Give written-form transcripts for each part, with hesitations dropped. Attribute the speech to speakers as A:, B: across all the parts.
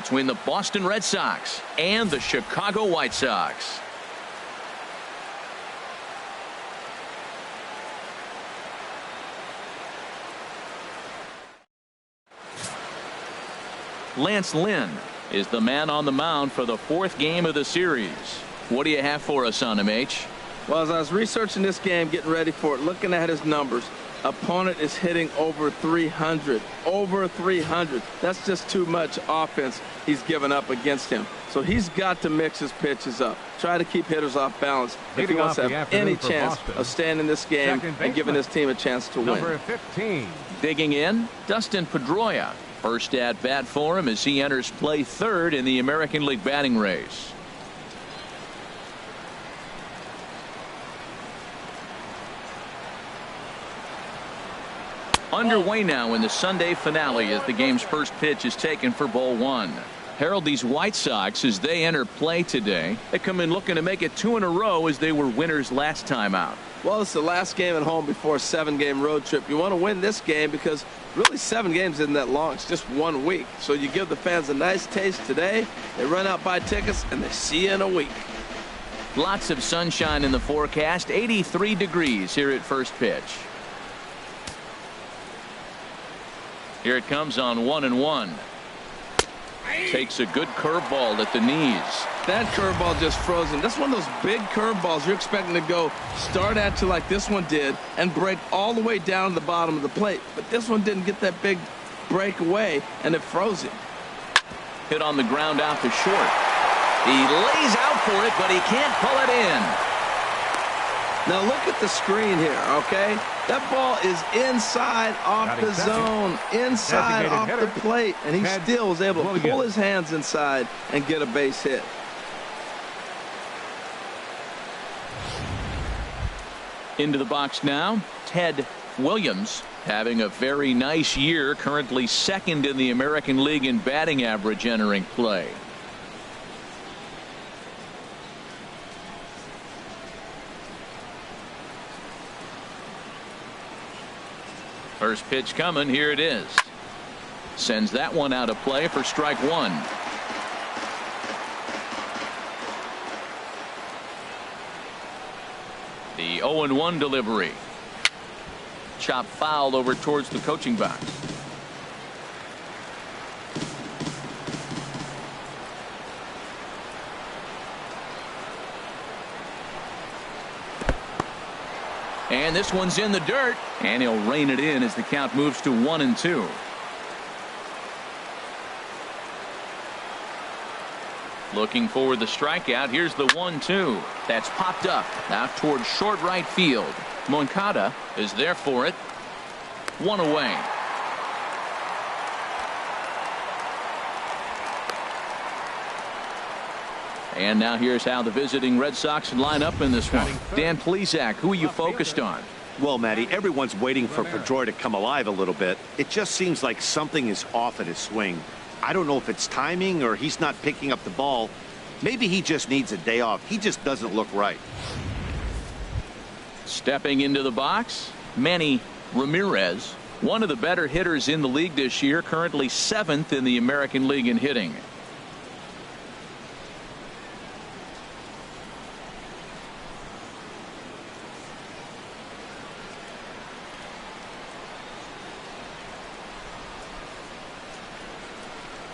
A: between the Boston Red Sox and the Chicago White Sox. Lance Lynn is the man on the mound for the 4th game of the series. What do you have for us on him, H?
B: Well, as I was researching this game, getting ready for it, looking at his numbers, opponent is hitting over 300. Over 300. That's just too much offense he's given up against him. So he's got to mix his pitches up. Try to keep hitters off balance if he wants to have any chance of staying in this game and giving his team a chance to win.
C: Number 15.
A: Digging in, Dustin Pedroia. First at bat for him as he enters play 3rd in the American League batting race. Underway now in the Sunday finale as the game's first pitch is taken for ball 1. Harold, these White Sox, as they enter play today, they come in looking to make it 2 in a row as they were winners last time out.
B: Well, it's the last game at home before a 7-game road trip. You want to win this game because really 7 games isn't that long. It's just 1 week. So you give the fans a nice taste today. They run out, buy tickets, and they see you in a week.
A: Lots of sunshine in the forecast. 83 degrees here at first pitch. Here it comes on 1-1. Takes a good curveball at the knees.
B: That curveball just froze him. That's one of those big curveballs you're expecting to go start at you like this one did and break all the way down to the bottom of the plate. But this one didn't get that big break away, and it froze him.
A: Hit on the ground out to short. He lays out for it, but he can't pull it in.
B: Now look at the screen here, okay? That ball is inside off the zone, inside off the plate, and he still was able to pull his hands inside and get a base hit.
A: Into the box now, Ted Williams, having a very nice year, currently 2nd in the American League in batting average entering play. First pitch coming. Here it is. Sends that one out of play for strike 1. The 0-1 delivery. Chop foul over towards the coaching box. And this one's in the dirt, and he'll rein it in as the count moves to 1-2. Looking for the strikeout. Here's the 1-2. That's popped up out towards short right field. Moncada is there for it. 1 away. And now here's how the visiting Red Sox line up in this one. Dan Plesac, who are you focused on?
D: Well, Matty, everyone's waiting for Pedroia to come alive a little bit. It just seems like something is off at his swing. I don't know if it's timing or he's not picking up the ball. Maybe he just needs a day off. He just doesn't look right.
A: Stepping into the box, Manny Ramirez, one of the better hitters in the league this year, currently 7th in the American League in hitting.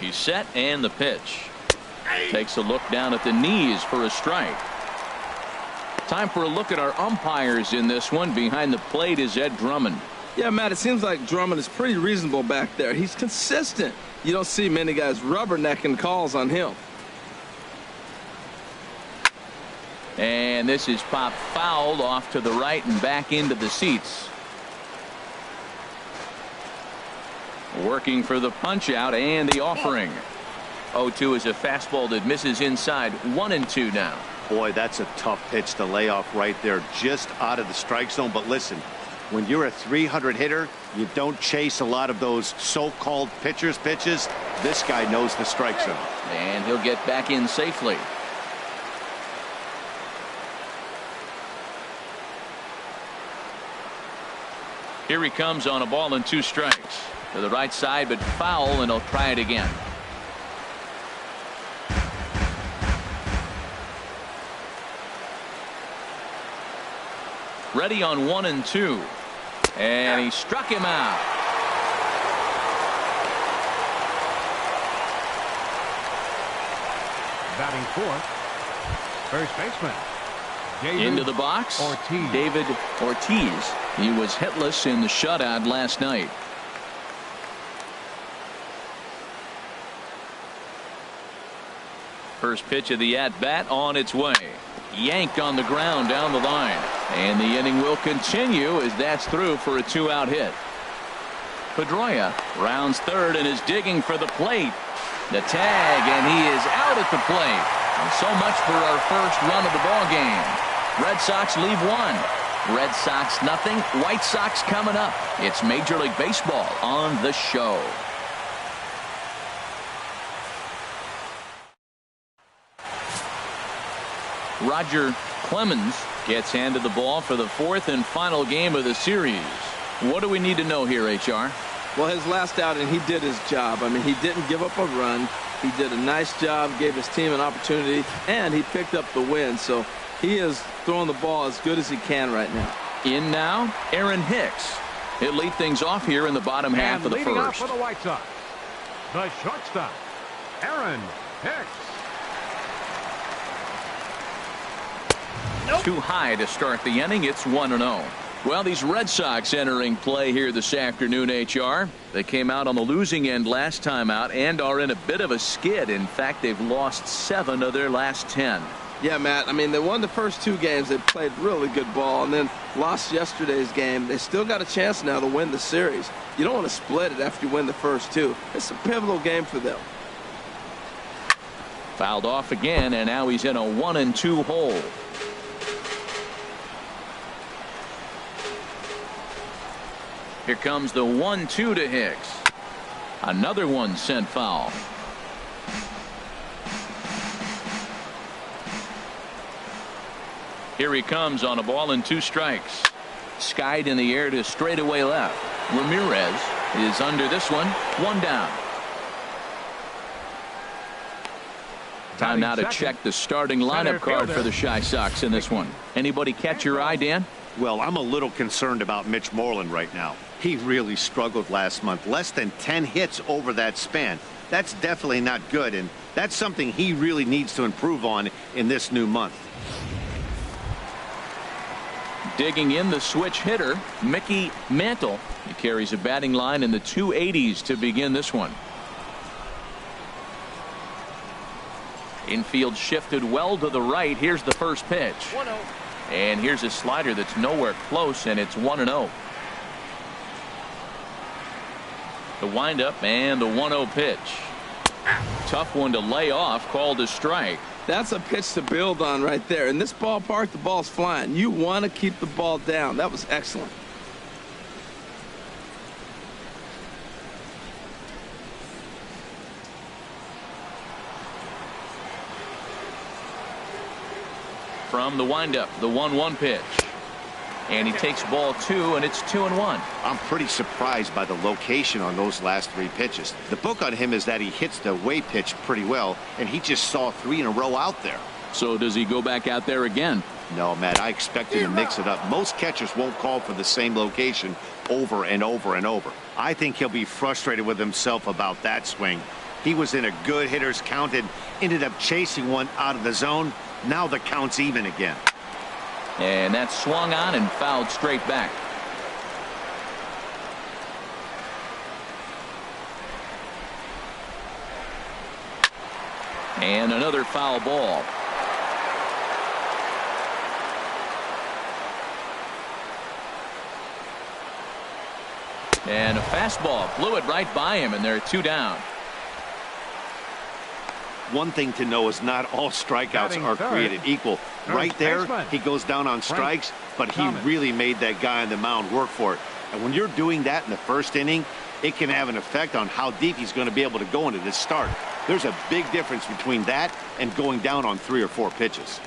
A: He's set, and the pitch. Takes a look down at the knees for a strike. Time for a look at our umpires in this one. Behind the plate is Ed Drummond.
B: Yeah, Matt, it seems like Drummond is pretty reasonable back there. He's consistent. You don't see many guys rubbernecking calls on him.
A: And this is popped fouled off to the right and back into the seats. Working for the punch out and the offering. 0-2 is a fastball that misses inside. 1-2 now.
D: Boy, that's a tough pitch to lay off right there, just out of the strike zone. But listen, when you're a 300 hitter, you don't chase a lot of those so-called pitchers pitches. This guy knows the strike zone.
A: And he'll get back in safely. Here he comes on a ball and 2 strikes. To the right side, but foul, and he'll try it again. Ready on 1 and 2. And he struck him out.
C: Batting fourth, first baseman.
A: Into the box,
C: Ortiz.
A: David Ortiz. He was hitless in the shutout last night. First pitch of the at-bat on its way. Yanked on the ground down the line. And the inning will continue as that's through for a 2-out hit. Pedroia rounds third and is digging for the plate. The tag, and he is out at the plate. And so much for our first run of the ball game. Red Sox leave 1. Red Sox nothing. White Sox coming up. It's Major League Baseball on the show. Roger Clemens gets handed the ball for the 4th and final game of the series. What do we need to know here, HR?
B: Well, his last outing, he did his job. I mean, he didn't give up a run. He did a nice job, gave his team an opportunity, and he picked up the win. So he is throwing the ball as good as he can right now.
A: In now, Aaron Hicks. He'll lead things off here in the bottom half of the
C: leading
A: first.
C: Off for the White Sox, the shortstop, Aaron Hicks.
A: Too high to start the inning. It's 1-0. Well, these Red Sox entering play here this afternoon, HR. They came out on the losing end last time out and are in a bit of a skid. In fact, they've lost 7 of their last 10.
B: Yeah, Matt. I mean, they won the first 2 games. They played really good ball and then lost yesterday's game. They still got a chance now to win the series. You don't want to split it after you win the first 2. It's a pivotal game for them.
A: Fouled off again, and now he's in a 1-2 hole. Here comes the 1-2 to Hicks. Another one sent foul. Here he comes on a ball and 2 strikes. Skied in the air to straightaway left. Ramirez is under this one. 1 down. Time now to check the starting lineup card for the Chi Sox in this one. Anybody catch your eye, Dan?
D: Well, I'm a little concerned about Mitch Moreland right now. He really struggled last month. Less than 10 hits over that span. That's definitely not good, and that's something he really needs to improve on in this new month.
A: Digging in the switch hitter, Mickey Mantle. He carries a batting line in the 280s to begin this one. Infield shifted well to the right. Here's the first pitch. 1-0. And here's a slider that's nowhere close, and it's 1-0. The windup and the 1-0 pitch. Tough one to lay off, called a strike.
B: That's a pitch to build on right there. In this ballpark, the ball's flying. You want to keep the ball down. That was excellent.
A: From the windup, the 1-1 pitch. And he takes ball 2, and it's 2-1.
D: I'm pretty surprised by the location on those last 3 pitches. The book on him is that he hits the away pitch pretty well, and he just saw 3 in a row out there.
A: So does he go back out there again?
D: No, Matt, I expect him to mix it up. Most catchers won't call for the same location over and over and over. I think he'll be frustrated with himself about that swing. He was in a good hitter's count and ended up chasing one out of the zone. Now the count's even again.
A: And that swung on and fouled straight back. And another foul ball. And a fastball blew it right by him, and they're 2 down.
D: One thing to know is not all strikeouts are created equal. Right there, he goes down on strikes, but he really made that guy on the mound work for it. And when you're doing that in the first inning, it can have an effect on how deep he's going to be able to go into this start. There's a big difference between that and going down on 3 or 4 pitches.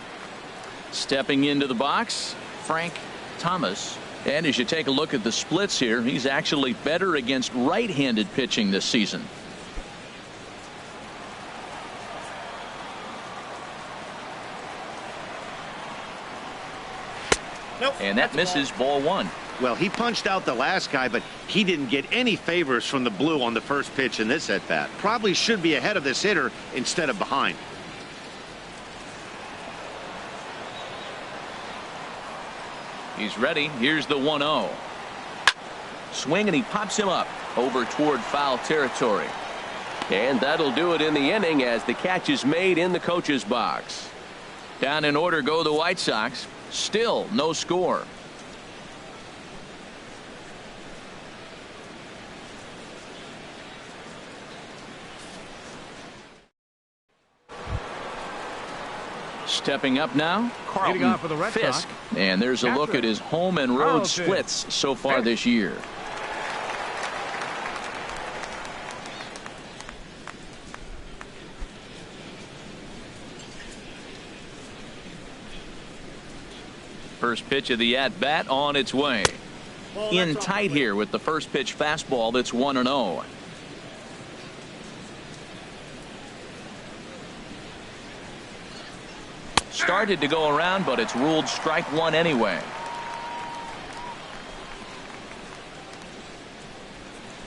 A: Stepping into the box, Frank Thomas. And as you take a look at the splits here, he's actually better against right-handed pitching this season. And that misses ball one.
D: Well, he punched out the last guy, but he didn't get any favors from the blue on the first pitch in this at-bat. Probably should be ahead of this hitter instead of behind.
A: He's ready. Here's the 1-0. Swing, and he pops him up over toward foul territory.
E: And that'll do it in the inning as the catch is made in the coach's box.
A: Down in order go the White Sox. Still no score. Stepping up now, Carlton
C: for the Red
A: Fisk.
C: Sox.
A: And there's a look at his home and road
C: Carlton.
A: splits so far this year. First pitch of the at-bat on its way. In tight here with the first pitch fastball that's 1-0. Started to go around, but it's ruled strike one anyway.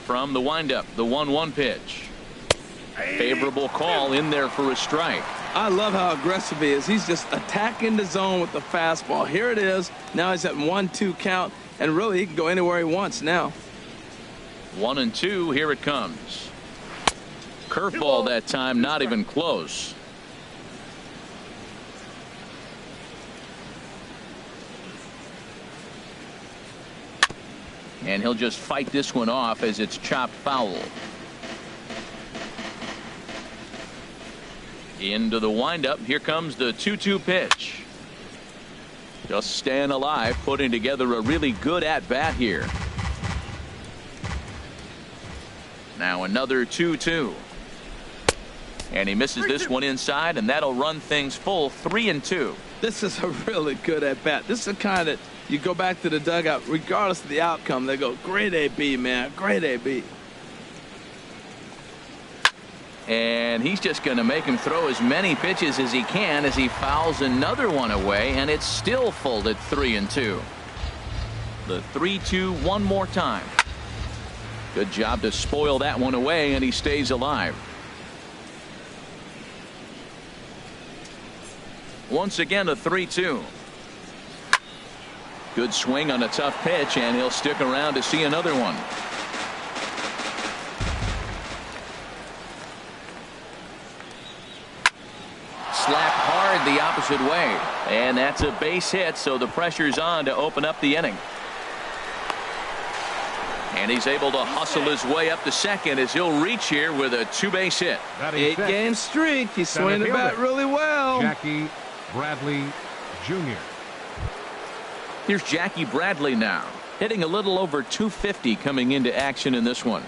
A: From the windup, the 1-1 pitch. Favorable call in there for a strike.
B: I love how aggressive he is. He's just attacking the zone with the fastball. Here it is. Now he's at 1-2 count, and really he can go anywhere he wants now.
A: 1-2. Here it comes. Curveball that time, not even close. And he'll just fight this one off as it's chopped foul. Into the windup. Here comes the 2-2 pitch. Just staying alive, putting together a really good at-bat here. Now another 2-2. And he misses this one inside, and that'll run things full 3-2.
B: This is a really good at-bat. This is the kind that you go back to the dugout, regardless of the outcome, they go, great AB, man, great AB.
A: And he's just going to make him throw as many pitches as he can as he fouls another one away, and it's still folded 3-2. The 3-2 one more time. Good job to spoil that one away, and he stays alive. Once again, a 3-2. Good swing on a tough pitch, and he'll stick around to see another one. Slapped hard the opposite way, and that's a base hit, so the pressure's on to open up the inning. And he's able to hustle his way up to second as he'll reach here with a two-base hit.
B: 8-game streak. He's swinging the bat really well.
C: Jackie Bradley Jr.
A: Here's Jackie Bradley now, hitting a little over 250 coming into action in this one.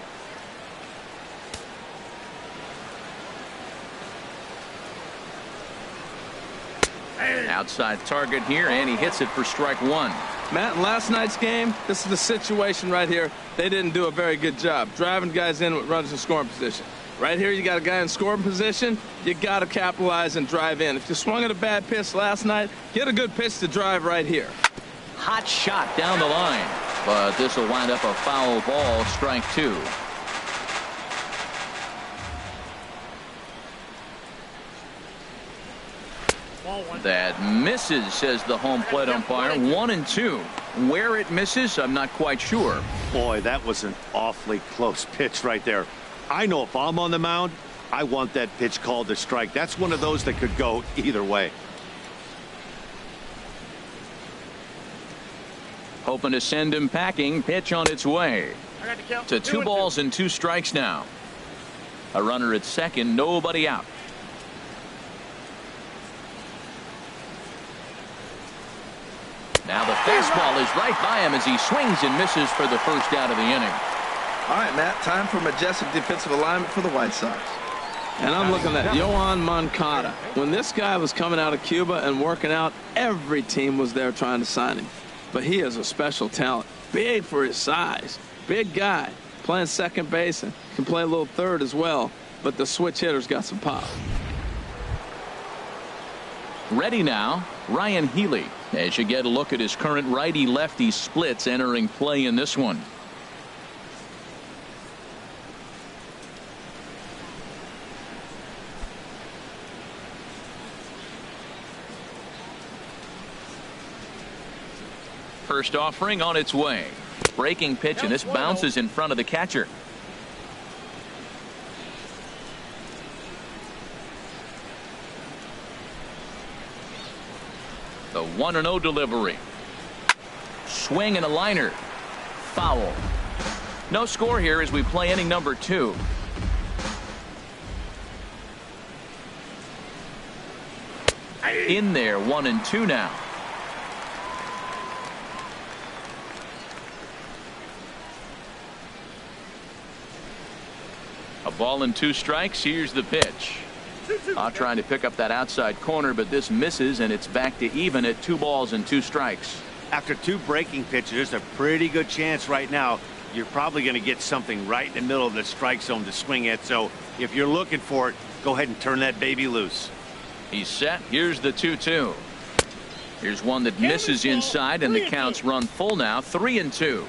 A: Outside target here, and he hits it for strike one.
B: Matt, in last night's game, this is the situation right here. They didn't do a very good job driving guys in with runners in scoring position. Right here, you got a guy in scoring position. You got to capitalize and drive in. If you swung at a bad pitch last night, get a good pitch to drive right here.
A: Hot shot down the line, but this will wind up a foul ball, strike two. That misses, says the home plate umpire. 1-2. Where it misses, I'm not quite sure.
D: Boy, that was an awfully close pitch right there. I know if I'm on the mound, I want that pitch called a strike. That's one of those that could go either way.
A: Hoping to send him packing. Pitch on its way. To 2 balls and 2 strikes now. A runner at second, nobody out. Now the fastball is right by him as he swings and misses for the first out of the inning.
B: All right, Matt, time for majestic defensive alignment for the White Sox. And I'm looking at Yohan Moncada. When this guy was coming out of Cuba and working out, every team was there trying to sign him. But he is a special talent. Big for his size. Big guy. Playing second base and can play a little third as well. But the switch hitter's got some pop.
A: Ready now, Ryan Healy. As you get a look at his current righty-lefty splits entering play in this one. First offering on its way. Breaking pitch, and this bounces in front of the catcher. The 1-0 delivery. Swing and a liner. Foul. No score here as we play inning number 2. In there, 1-2 now. A ball and 2 strikes. Here's the pitch. Trying to pick up that outside corner, but this misses, and it's back to even at 2 balls and 2 strikes.
D: After 2 breaking pitches, there's a pretty good chance right now you're probably going to get something right in the middle of the strike zone to swing at. So if you're looking for it, go ahead and turn that baby loose.
A: He's set. Here's the 2-2. Here's one that misses inside, and the count's run full now. 3-2.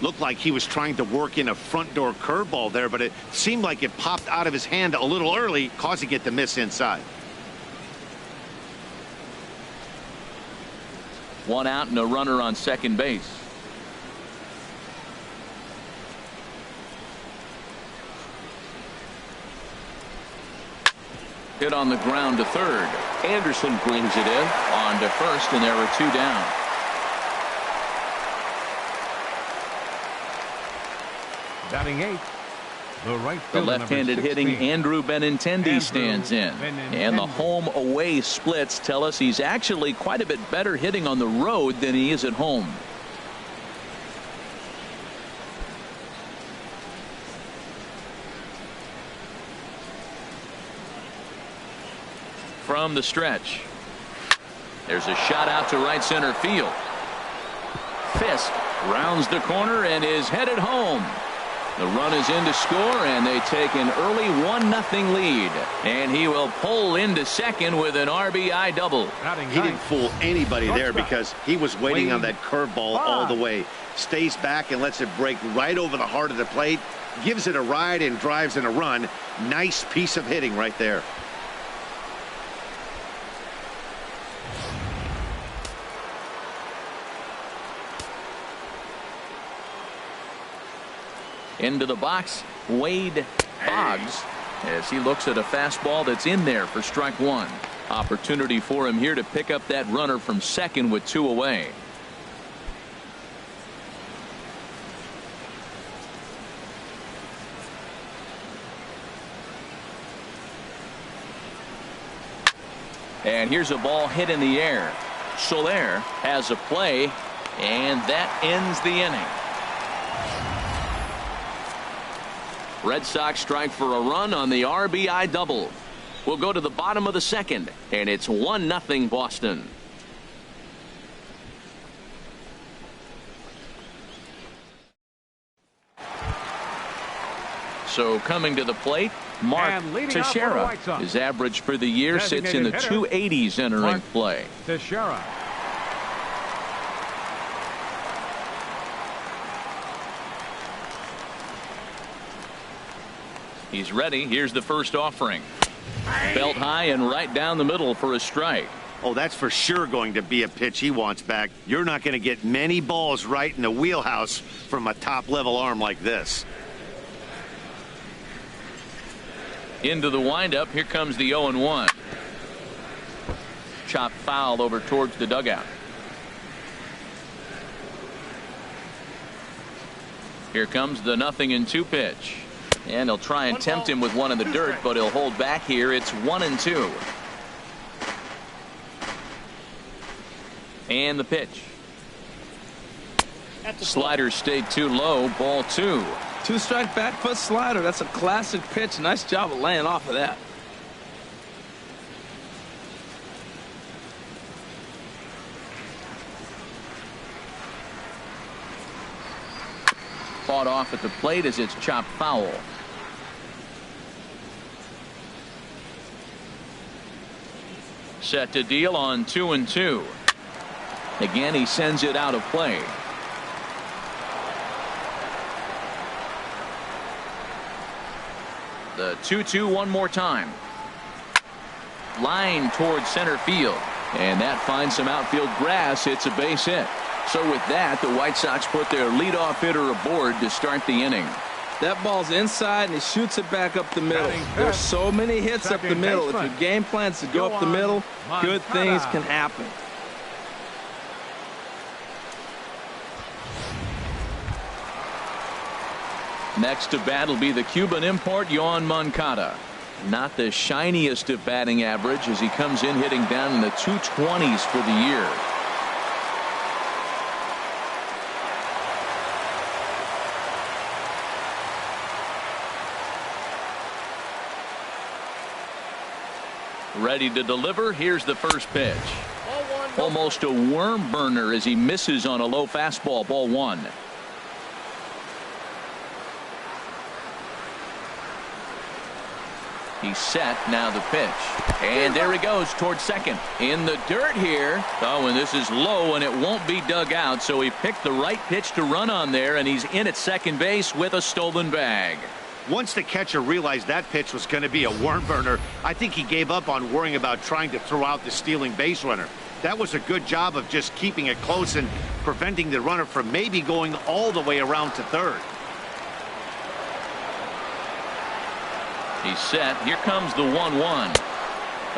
D: Looked like he was trying to work in a front door curveball there, but it seemed like it popped out of his hand a little early, causing it to miss inside.
A: 1 out and a runner on second base. Hit on the ground to third.
E: Anderson brings it in.
A: On to first, and there are 2 down.
C: Batting 8th, the right
A: The
C: fielder,
A: left-handed
C: number 16.
A: hitting Andrew Benintendi stands in. And the home-away splits tell us he's actually quite a bit better hitting on the road than he is at home. From the stretch. There's a shot out to right center field. Fisk rounds the corner and is headed home. The run is in to score, and they take an early 1-0 lead. And he will pull into second with an RBI double.
D: He didn't fool anybody there because he was waiting on that curveball all the way. Stays back and lets it break right over the heart of the plate. Gives it a ride and drives in a run. Nice piece of hitting right there.
A: Into the box, Wade Boggs, as he looks at a fastball that's in there for strike 1. Opportunity for him here to pick up that runner from second with 2 away. And here's a ball hit in the air. Soler has a play, and that ends the inning. Red Sox strike for a run on the RBI double. We'll go to the bottom of the second, and it's 1-0 Boston. So coming to the plate, Mark Teixeira. His average for the year sits in the 280s entering play.
C: Teixeira.
A: He's ready. Here's the first offering. Belt high and right down the middle for a strike.
D: Oh, that's for sure going to be a pitch he wants back. You're not going to get many balls right in the wheelhouse from a top-level arm like this.
A: Into the windup. Here comes the 0-1. Chop foul over towards the dugout. Here comes the 0-2 pitch. And he'll try and tempt him with one in the dirt, but he'll hold back here. It's 1-2. And the pitch. Slider stayed too low. Ball 2.
B: 2-strike back foot slider. That's a classic pitch. Nice job of laying off of that.
A: Fought off at the plate as it's chopped foul. Set to deal on 2-2. Again, he sends it out of play. The 2-2 one more time. Line towards center field. And that finds some outfield grass. It's a base hit. So with that, the White Sox put their leadoff hitter aboard to start the inning.
B: That ball's inside, and he shoots it back up the middle. There's so many hits up the middle. If your game plan's to go up the middle, good things can happen.
A: Next to bat will be the Cuban import, MONCADA. Not the shiniest of batting average as he comes in hitting down in the 220s for the year. Ready to deliver. Here's the first pitch. Almost a worm burner as he misses on a low fastball. Ball one. He's set. Now the pitch. And there he goes towards second. In the dirt here. Oh, and this is low, and it won't be dug out. So he picked the right pitch to run on there, and he's in at second base with a stolen bag.
D: Once the catcher realized that pitch was going to be a worm burner, I think he gave up on worrying about trying to throw out the stealing base runner. That was a good job of just keeping it close and preventing the runner from maybe going all the way around to third.
A: He's set. Here comes the 1-1.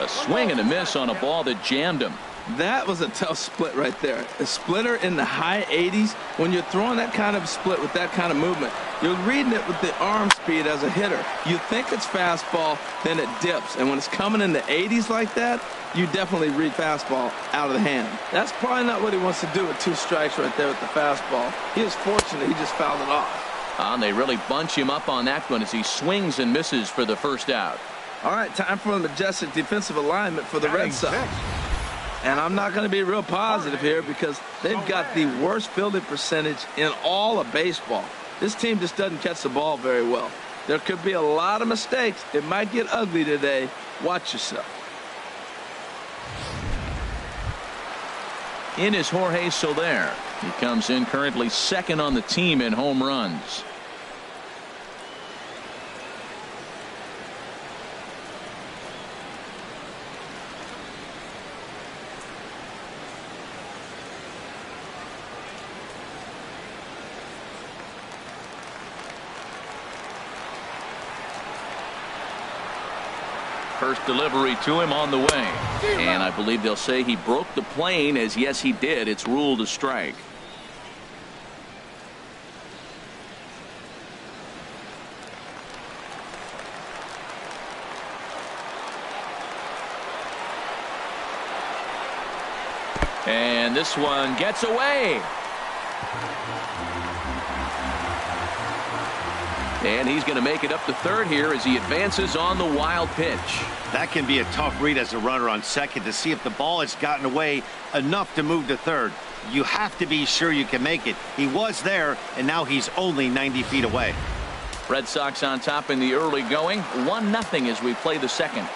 A: A swing and a miss on a ball that jammed him.
B: That was a tough split right there. A splitter in the high 80s. When you're throwing that kind of split with that kind of movement, you're reading it with the arm speed as a hitter. You think it's fastball, then it dips. And when it's coming in the 80s like that, you definitely read fastball out of the hand. That's probably not what he wants to do with 2 strikes right there with the fastball. He is fortunate he just fouled it off.
A: And they really bunch him up on that one as he swings and misses for the first out.
B: All right, time for a majestic defensive alignment for the Red Sox. And I'm not going to be real positive here because they've got the worst fielding percentage in all of baseball. This team just doesn't catch the ball very well. There could be a lot of mistakes. It might get ugly today. Watch yourself.
A: In is Jorge Soler. He comes in currently second on the team in home runs. First delivery to him on the way. And I believe they'll say he broke the plane, as yes he did. It's ruled a strike. And this one gets away. And he's going to make it up to third here as he advances on the wild pitch.
D: That can be a tough read as a runner on second to see if the ball has gotten away enough to move to third. You have to be sure you can make it. He was there, and now he's only 90 feet away.
A: Red Sox on top in the early going. 1-0 as we play the second.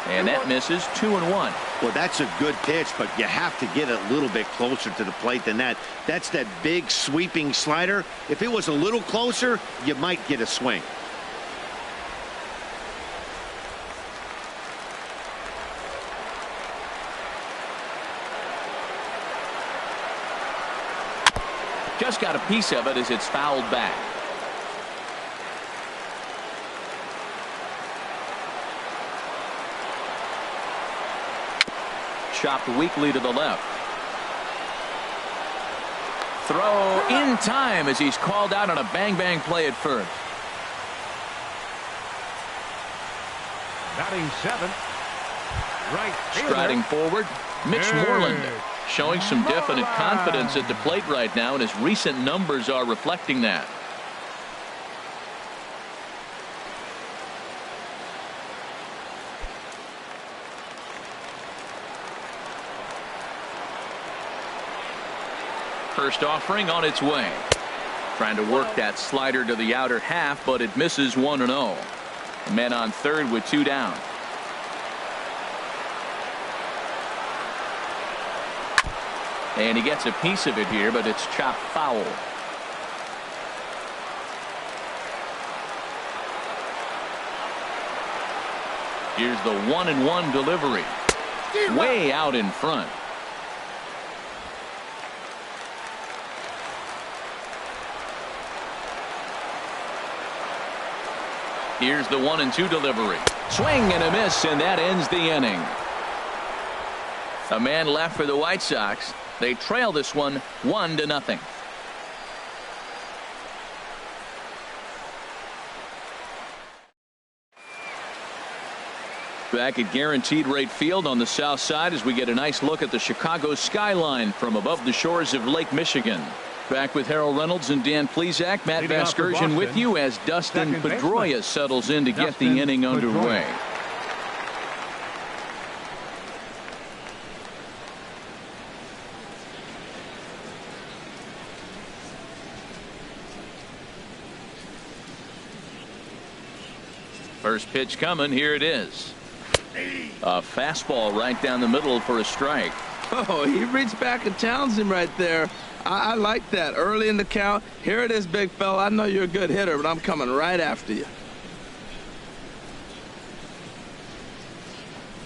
A: And that misses. 2-1.
D: Well, that's a good pitch, but you have to get a little bit closer to the plate than that. That's that big sweeping slider. If it was a little closer, you might get a swing.
A: Just got a piece of it as it's fouled back. Chopped weakly to the left. Throw in time as he's called out on a bang-bang play at first.
C: Batting 7. Right fielder.
A: Striding forward, Mitch Moreland, showing some definite confidence at the plate right now, and his recent numbers are reflecting that. First offering on its way. Trying to work that slider to the outer half, but it misses. 1-0. A man on third with 2 down. And he gets a piece of it here, but it's chopped foul. Here's the 1-1 delivery. Way out in front. Here's the 1-2 delivery. Swing and a miss, and that ends the inning. A man left for the White Sox. They trail this one 1-0. Back at Guaranteed Rate Field on the south side as we get a nice look at the Chicago skyline from above the shores of Lake Michigan. Back with Harold Reynolds and Dan Plesac. Matt Vasgersian with you as Dustin Pedroia settles in to get the inning underway. First pitch coming. Here it is. A fastball right down the middle for a strike.
B: Oh, he reached back and challenged him right there. I like that. Early in the count. Here it is, big fella. I know you're a good hitter, but I'm coming right after you.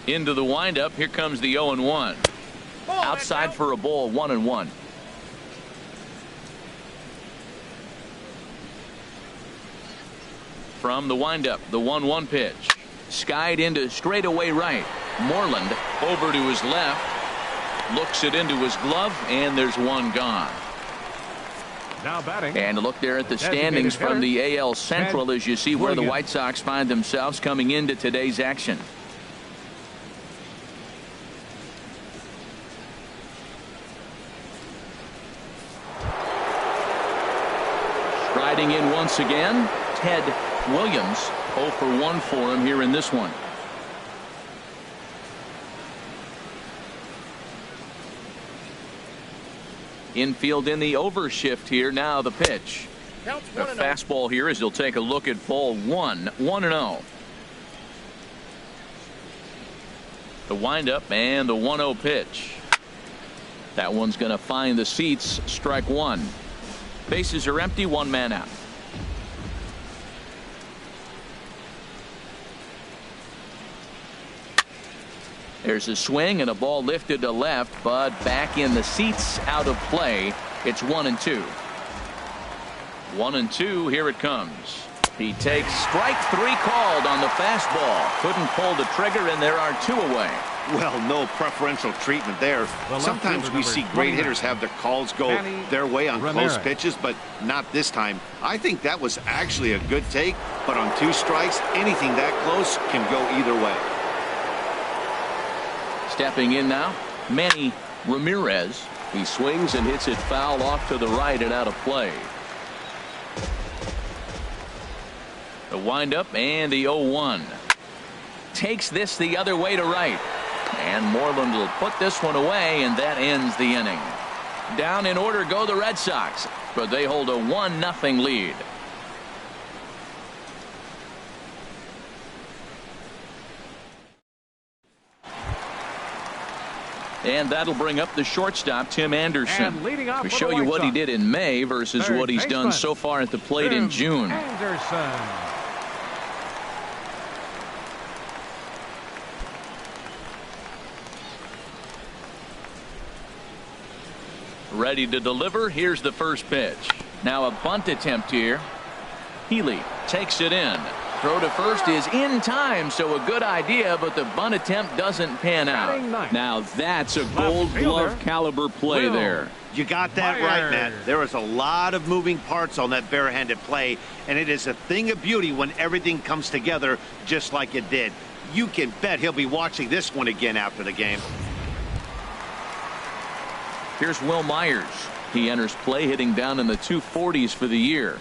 A: Into the windup. Here comes the 0-1. Outside for a ball, 1-1. From the windup, the 1-1 pitch. Skied into straightaway right. Moreland over to his left. Looks it into his glove, and there's one gone.
C: Now batting.
A: And a look there at the standings from the AL Central as you see where the White Sox find themselves coming into today's action. Striding in once again, Ted Williams. 0 for 1 for him here in this one. Infield in the overshift here. Now the pitch. The fastball here as he'll take a look at ball 1. 1-0. The windup and the 1-0 pitch. That one's going to find the seats. Strike one. Bases are empty. One man out. There's a swing and a ball lifted to left, but back in the seats, out of play. It's 1-2. 1-2. Here it comes. He takes strike 3 called on the fastball. Couldn't pull the trigger, and there are 2 away.
D: Well, no preferential treatment there. Sometimes we see great hitters have their calls go their way on close pitches, but not this time. I think that was actually a good take, but on 2 strikes, anything that close can go either way.
A: Stepping in now, Manny Ramirez. He swings and hits it foul off to the right and out of play. The windup and the 0-1. Takes this the other way to right. And Moreland will put this one away, and that ends the inning. Down in order go the Red Sox, but they hold a 1-0 lead. And that'll bring up the shortstop, Tim Anderson. We show you what he did in May versus what he's done so far at the plate in June.
C: Anderson.
A: Ready to deliver. Here's the first pitch. Now a bunt attempt here. Healy takes it in. Throw to first is in time, so a good idea, but the bunt attempt doesn't pan out. Now that's a Gold Glove caliber play there.
D: You got that right, Matt. There is a lot of moving parts on that barehanded play, and it is a thing of beauty when everything comes together just like it did. You can bet he'll be watching this one again after the game.
A: Here's Will Myers. He enters play hitting down in the 240s for the year.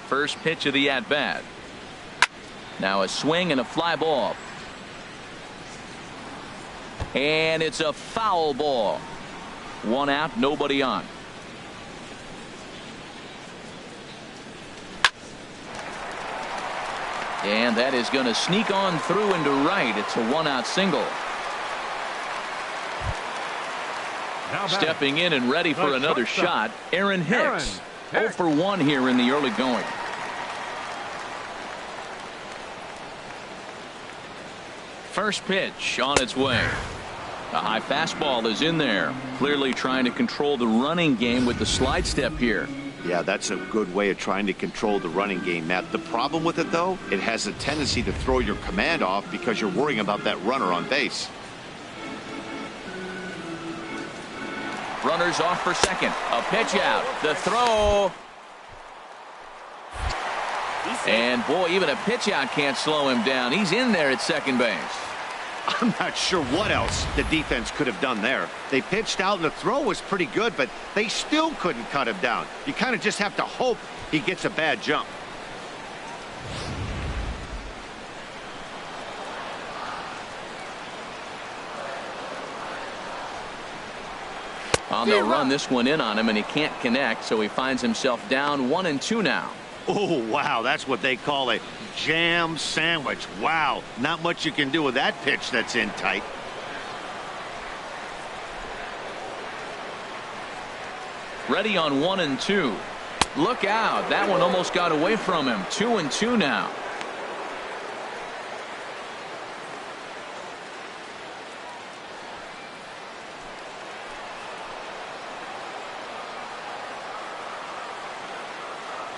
A: First pitch of the at-bat. Now a swing and a fly ball. And it's a foul ball. 1 out, nobody on. And that is going to sneak on through into right. It's a 1-out single. Stepping in and ready for another shot, Aaron Hicks. 0 for 1 here in the early going. First pitch on its way. A high fastball is in there. Clearly trying to control the running game with the slide step here.
D: Yeah, that's a good way of trying to control the running game, Matt. The problem with it, though, it has a tendency to throw your command off because you're worrying about that runner on base.
A: Runners off for second. A pitch out. The throw. And boy, even a pitch out can't slow him down. He's in there at second base.
D: I'm not sure what else the defense could have done there. They pitched out and the throw was pretty good, but they still couldn't cut him down. You kind of just have to hope he gets a bad jump.
A: Well, they'll run this one in on him, and he can't connect, so he finds himself down 1-2 now.
D: Oh, wow, that's what they call a jam sandwich. Wow, not much you can do with that pitch that's in tight.
A: Ready on 1-2. Look out. That one almost got away from him. 2-2 now.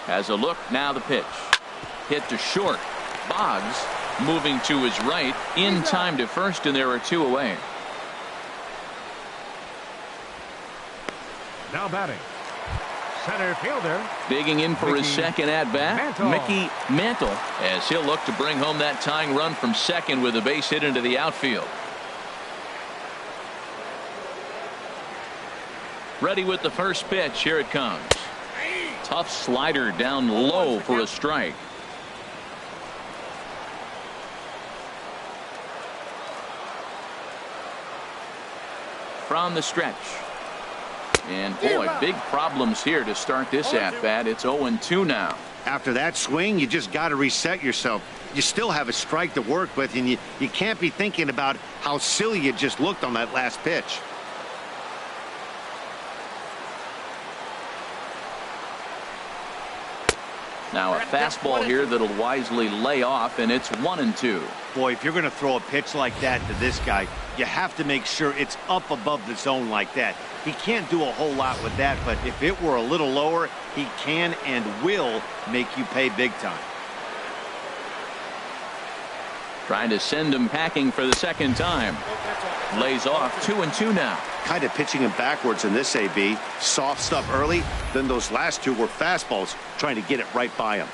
A: Has a look, now the pitch. Hit to short. Boggs moving to his right, in time to first, and there are 2 away.
C: Now batting, center fielder.
A: Digging in for his second at-bat, Mickey Mantle, as he'll look to bring home that tying run from second with a base hit into the outfield. Ready with the first pitch. Here it comes. Tough slider down low for a strike. From the stretch. And boy, big problems here to start this at-bat. It's 0-2 now.
D: After that swing, you just got to reset yourself. You still have a strike to work with, and you can't be thinking about how silly you just looked on that last pitch.
A: Now a fastball here that'll wisely lay off, and it's 1-2.
D: Boy, if you're going to throw a pitch like that to this guy, you have to make sure it's up above the zone like that. He can't do a whole lot with that, but if it were a little lower, he can and will make you pay big time.
A: Trying to send him packing for the second time. Lays off. 2-2 now.
D: Kind of pitching him backwards in this AB. Soft stuff early, then those last 2 were fastballs, trying to get it right by him.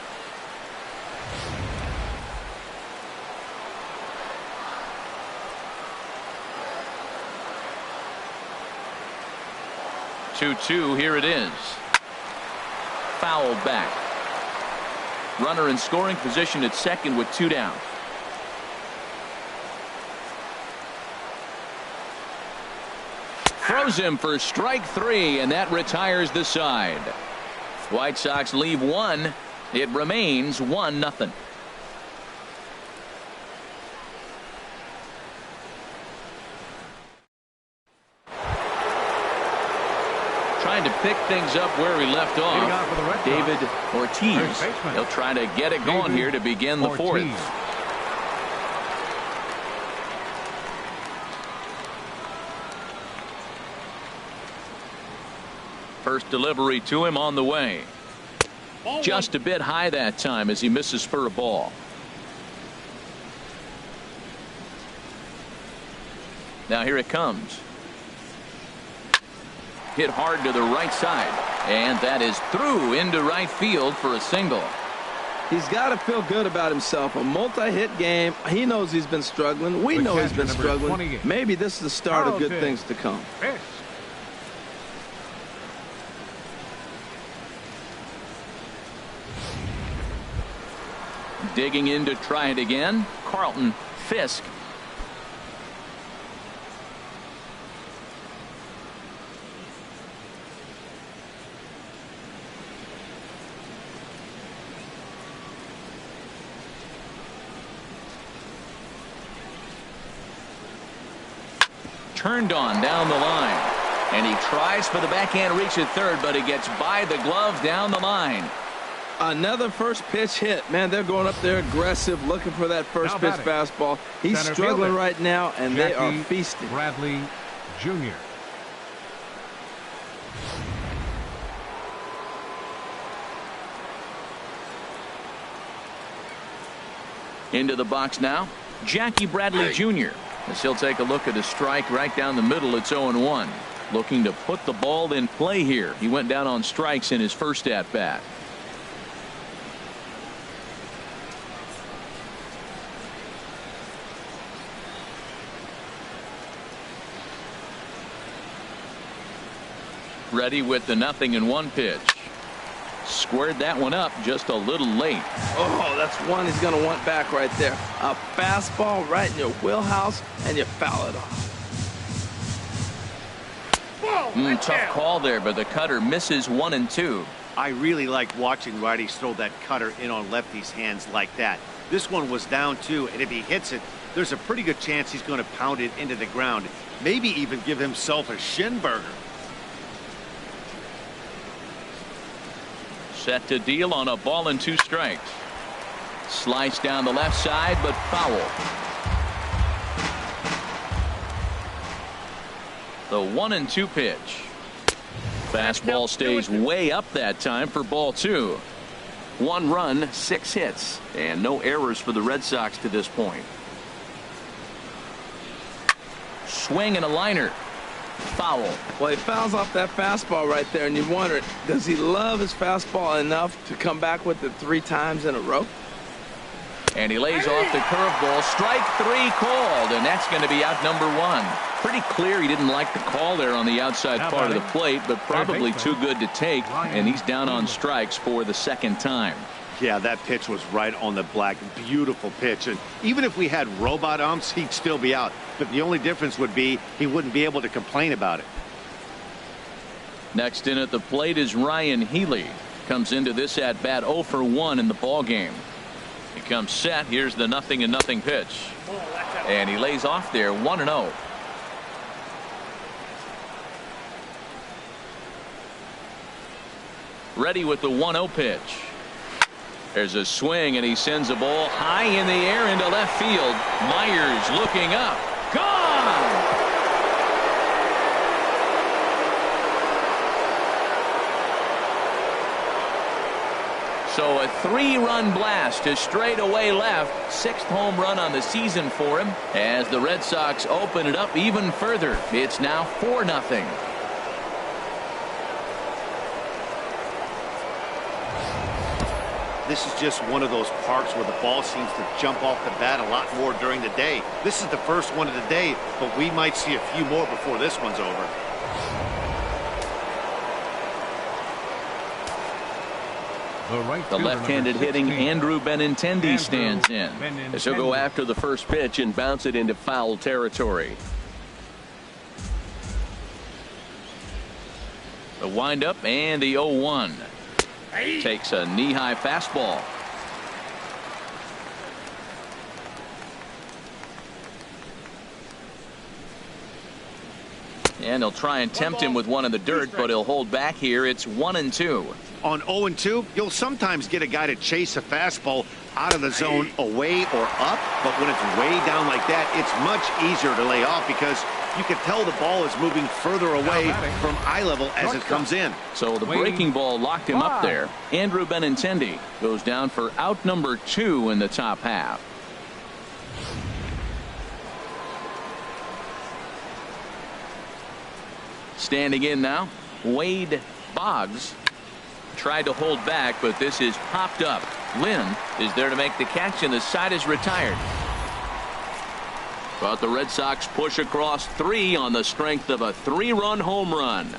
A: Two, here it is. Fouled back. Runner in scoring position at second with 2 down. Throws him for strike 3, and that retires the side. White Sox leave 1. It remains 1-0. Trying to pick things up where he left off. David Ortiz. He'll try to get it going here to begin the 4th. First delivery to him on the way. Just a bit high that time as he misses for a ball. Now here it comes. Hit hard to the right side, and that is through into right field for a single.
B: He's got to feel good about himself. A multi-hit game. He knows he's been struggling. We know he's been struggling. Maybe this is the start of good things to come.
A: Digging in to try it again. Carlton. Fisk. turned on down the line. And he tries for the backhand reach at third, but it gets by the glove down the line.
B: Another first pitch hit. Man, they're going up there aggressive, looking for that first pitch fastball. He's struggling right now, and they are feasting.
C: Bradley Jr.
A: Into the box now, Jackie Bradley Jr. As he'll take a look at a strike right down the middle. It's 0-1. Looking to put the ball in play here. He went down on strikes in his first at bat. Ready with the 0-1 pitch. Squared that one up just a little late.
B: Oh, that's one he's going to want back right there. A fastball right in your wheelhouse, and you foul it off.
A: Tough call there, but the cutter misses 1-2.
D: I really like watching righties throw that cutter in on lefties' hands like that. This one was down 2, and if he hits it, there's a pretty good chance he's going to pound it into the ground. Maybe even give himself a shin burger.
A: Set to deal on a ball and 2 strikes. Slice down the left side, but foul. The 1-2 pitch. Fastball stays way up that time for ball 2. 1 run, 6 hits, and no errors for the Red Sox to this point. Swing and a liner. Foul.
B: Well, he fouls off that fastball right there, and you wonder, does he love his fastball enough to come back with it 3 times in a row?
A: And he lays off the curveball. Strike 3 called, and that's going to be out number 1. Pretty clear he didn't like the call there on the outside part of the plate, but probably too good to take, and he's down on strikes for the 2nd time.
D: Yeah, that pitch was right on the black. Beautiful pitch. And even if we had robot umps, he'd still be out. But the only difference would be he wouldn't be able to complain about it.
A: Next in at the plate is Ryan Healy. Comes into this at bat 0 for 1 in the ball game. He comes set. Here's the 0-0 pitch. And he lays off there 1-0. Ready with the 1-0 pitch. There's a swing, and he sends a ball high in the air into left field. Myers looking up. Gone! So a 3-run blast to straightaway left. 6th home run on the season for him as the Red Sox open it up even further. It's now 4-0.
D: This is just one of those parks where the ball seems to jump off the bat a lot more during the day. This is the first one of the day, but we might see a few more before this one's over.
C: The
A: left-handed hitting Andrew Benintendi stands in.
E: As he'll go after the first pitch and bounce it into foul territory.
A: The windup and the 0-1. Takes a knee-high fastball. And he'll try and tempt him with one in the dirt, but he'll hold back here. It's 1-2.
D: On 0-2, you'll sometimes get a guy to chase a fastball out of the zone away or up, but when it's way down like that, it's much easier to lay off because you can tell the ball is moving further away from eye level as it comes in.
A: So the breaking ball locked him up there. Andrew Benintendi goes down for out number 2 in the top half. Standing in now, Wade Boggs. Tried to hold back, but this is popped up. Lynn is there to make the catch, and the side is retired. But the Red Sox push across 3 on the strength of a 3-run home run.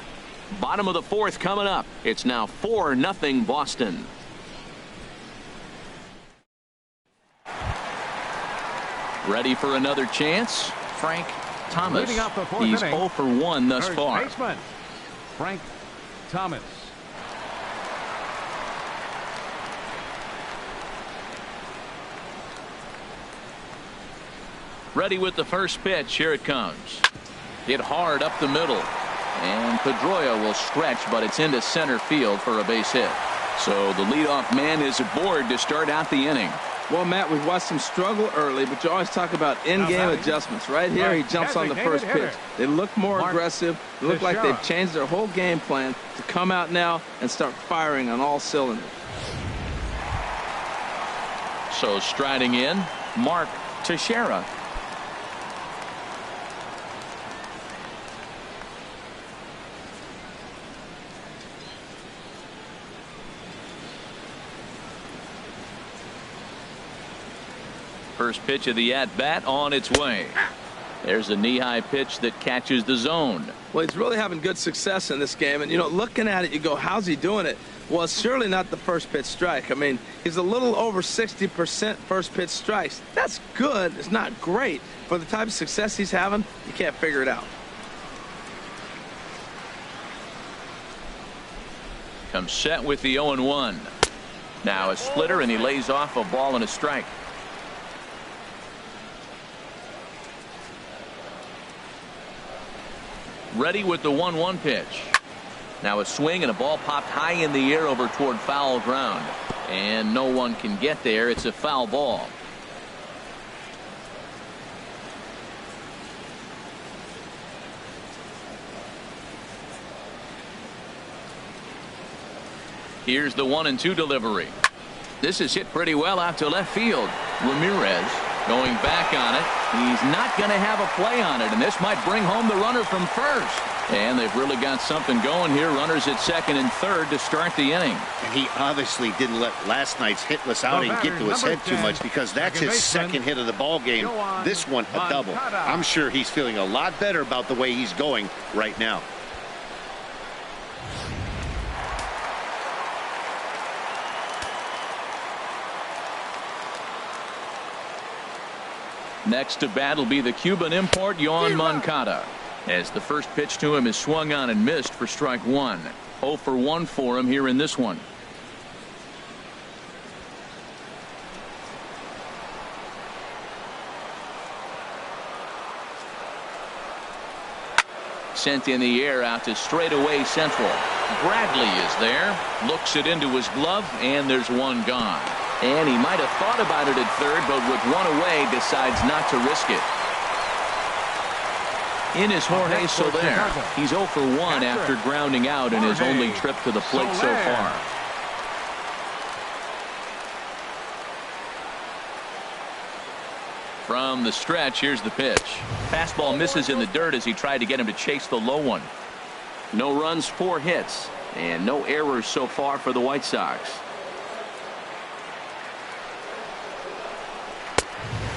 A: Bottom of the 4th coming up. It's now 4-0 Boston. Ready for another chance? Frank Thomas. He's 0 for 1 thus far.
C: Baseman, Frank Thomas.
A: Ready with the first pitch. Here it comes. Hit hard up the middle. And Pedroia will stretch, but it's into center field for a base hit. So the leadoff man is aboard to start out the inning.
B: Well, Matt, we've watched him struggle early, but you always talk about in-game adjustments. Right here, he jumps on the first pitch. They look more aggressive. They look like they've changed their whole game plan to come out now and start firing on all cylinders.
A: So striding in, Mark Teixeira. First pitch of the at-bat on its way. There's a knee-high pitch that catches the zone.
B: Well, he's really having good success in this game. And, you know, looking at it, you go, how's he doing it? Well, it's surely not the first pitch strike. I mean, he's a little over 60% first pitch strikes. That's good. It's not great. For the type of success he's having, you can't figure it out.
A: Comes set with the 0-1. Now a splitter, and he lays off a ball and a strike. Ready with the 1-1 pitch. Now a swing and a ball popped high in the air over toward foul ground. And no one can get there. It's a foul ball. Here's the 1-2 delivery. This is hit pretty well out to left field. Ramirez going back on it. He's not going to have a play on it, and this might bring home the runner from first. And they've really got something going here. Runners at second and third to start the inning.
D: And he obviously didn't let last night's hitless outing get to his head too much, because that's his second hit of the ball game. This one a double. I'm sure he's feeling a lot better about the way he's going right now.
A: Next to bat will be the Cuban import, MONCADA, as the first pitch to him is swung on and missed for strike one. 0 for 1 for him here in this one. Sent in the air out to straightaway central. Bradley is there, looks it into his glove, and there's one gone. And he might have thought about it at third, but with one away decides not to risk it. In is Jorge Soler. He's 0 for 1 after grounding out in his only trip to the plate so far. From the stretch, here's the pitch. Fastball misses in the dirt as he tried to get him to chase the low one. No runs, 4 hits, and no errors so far for the White Sox.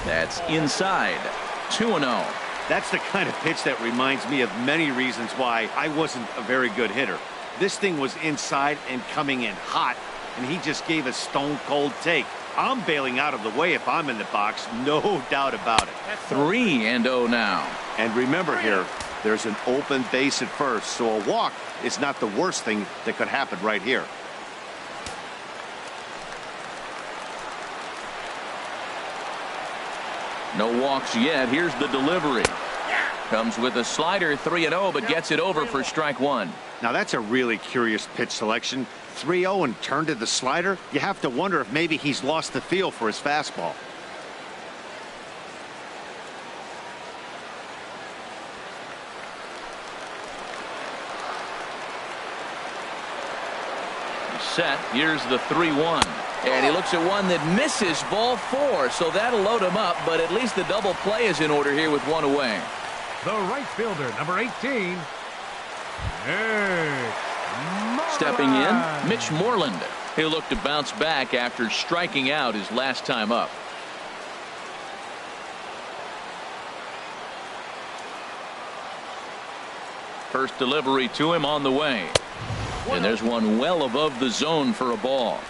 A: That's inside. 2-0.
D: That's the kind of pitch that reminds me of many reasons why I wasn't a very good hitter. This thing was inside and coming in hot, and he just gave a stone-cold take. I'm bailing out of the way if I'm in the box, no doubt about it.
A: 3-0 now.
D: And remember here, there's an open base at first, so a walk is not the worst thing that could happen right here.
A: No walks yet. Here's the delivery. Comes with a slider, 3-0, but gets it over for strike one.
D: Now that's a really curious pitch selection. 3-0 and turned to the slider. You have to wonder if maybe he's lost the feel for his fastball.
A: Set. Here's the 3-1. And he looks at one that misses, ball 4. So that'll load him up, but at least the double play is in order here with one away.
C: The right fielder, number 18.
A: Stepping in, Mitch Moreland. He'll look to bounce back after striking out his last time up. First delivery to him on the way. And there's one well above the zone for a ball.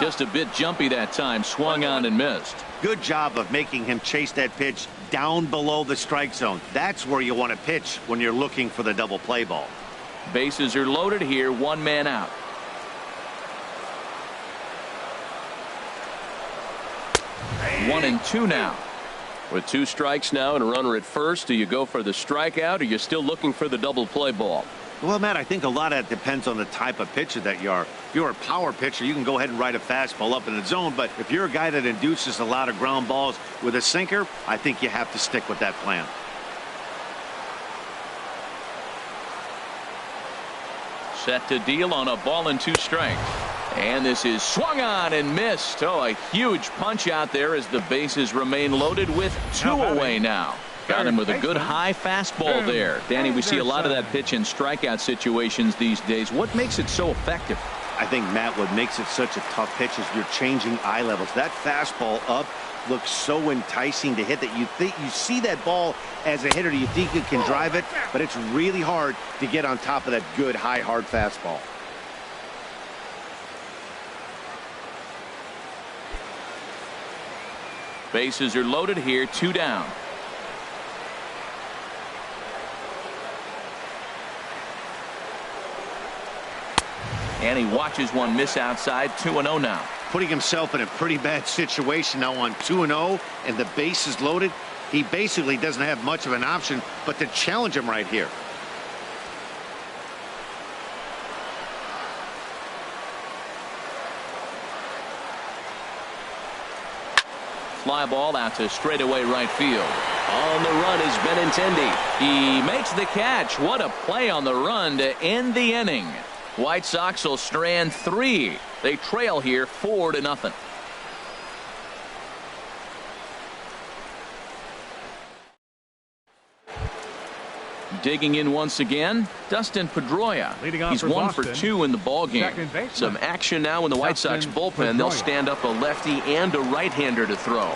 A: Just a bit jumpy that time, swung on and missed.
D: Good job of making him chase that pitch down below the strike zone. That's where you want to pitch when you're looking for the double play ball.
A: Bases are loaded here. One man out. One and two now.
E: With 2 strikes now and a runner at first, do you go for the strikeout or you're still looking for the double play ball?
D: Well, Matt, I think a lot of that depends on the type of pitcher that you are. If you're a power pitcher, you can go ahead and ride a fastball up in the zone. But if you're a guy that induces a lot of ground balls with a sinker, I think you have to stick with that plan.
A: Set to deal on a ball and 2 strikes. And this is swung on and missed. Oh, a huge punch out there as the bases remain loaded with 2 away now. Got him with a good high fastball there. Danny, we see a lot of that pitch in strikeout situations these days. What makes it so effective?
D: I think, Matt, what makes it such a tough pitch is you're changing eye levels. That fastball up looks so enticing to hit that you think you see that ball as a hitter, you think you can drive it, but it's really hard to get on top of that good high hard fastball.
A: Bases are loaded here. 2 down. And he watches one miss outside. 2-0 now.
D: Putting himself in a pretty bad situation now on 2-0 and the bases loaded. He basically doesn't have much of an option but to challenge him right here.
A: Fly ball out to straightaway right field. On the run is Benintendi. He makes the catch. What a play on the run to end the inning. White Sox will strand 3. They trail here 4-0. Digging in once again, Dustin Pedroia. He's 1 for 2 in the ball game. Some action now in the White Sox bullpen. They'll stand up a lefty and a right-hander to throw.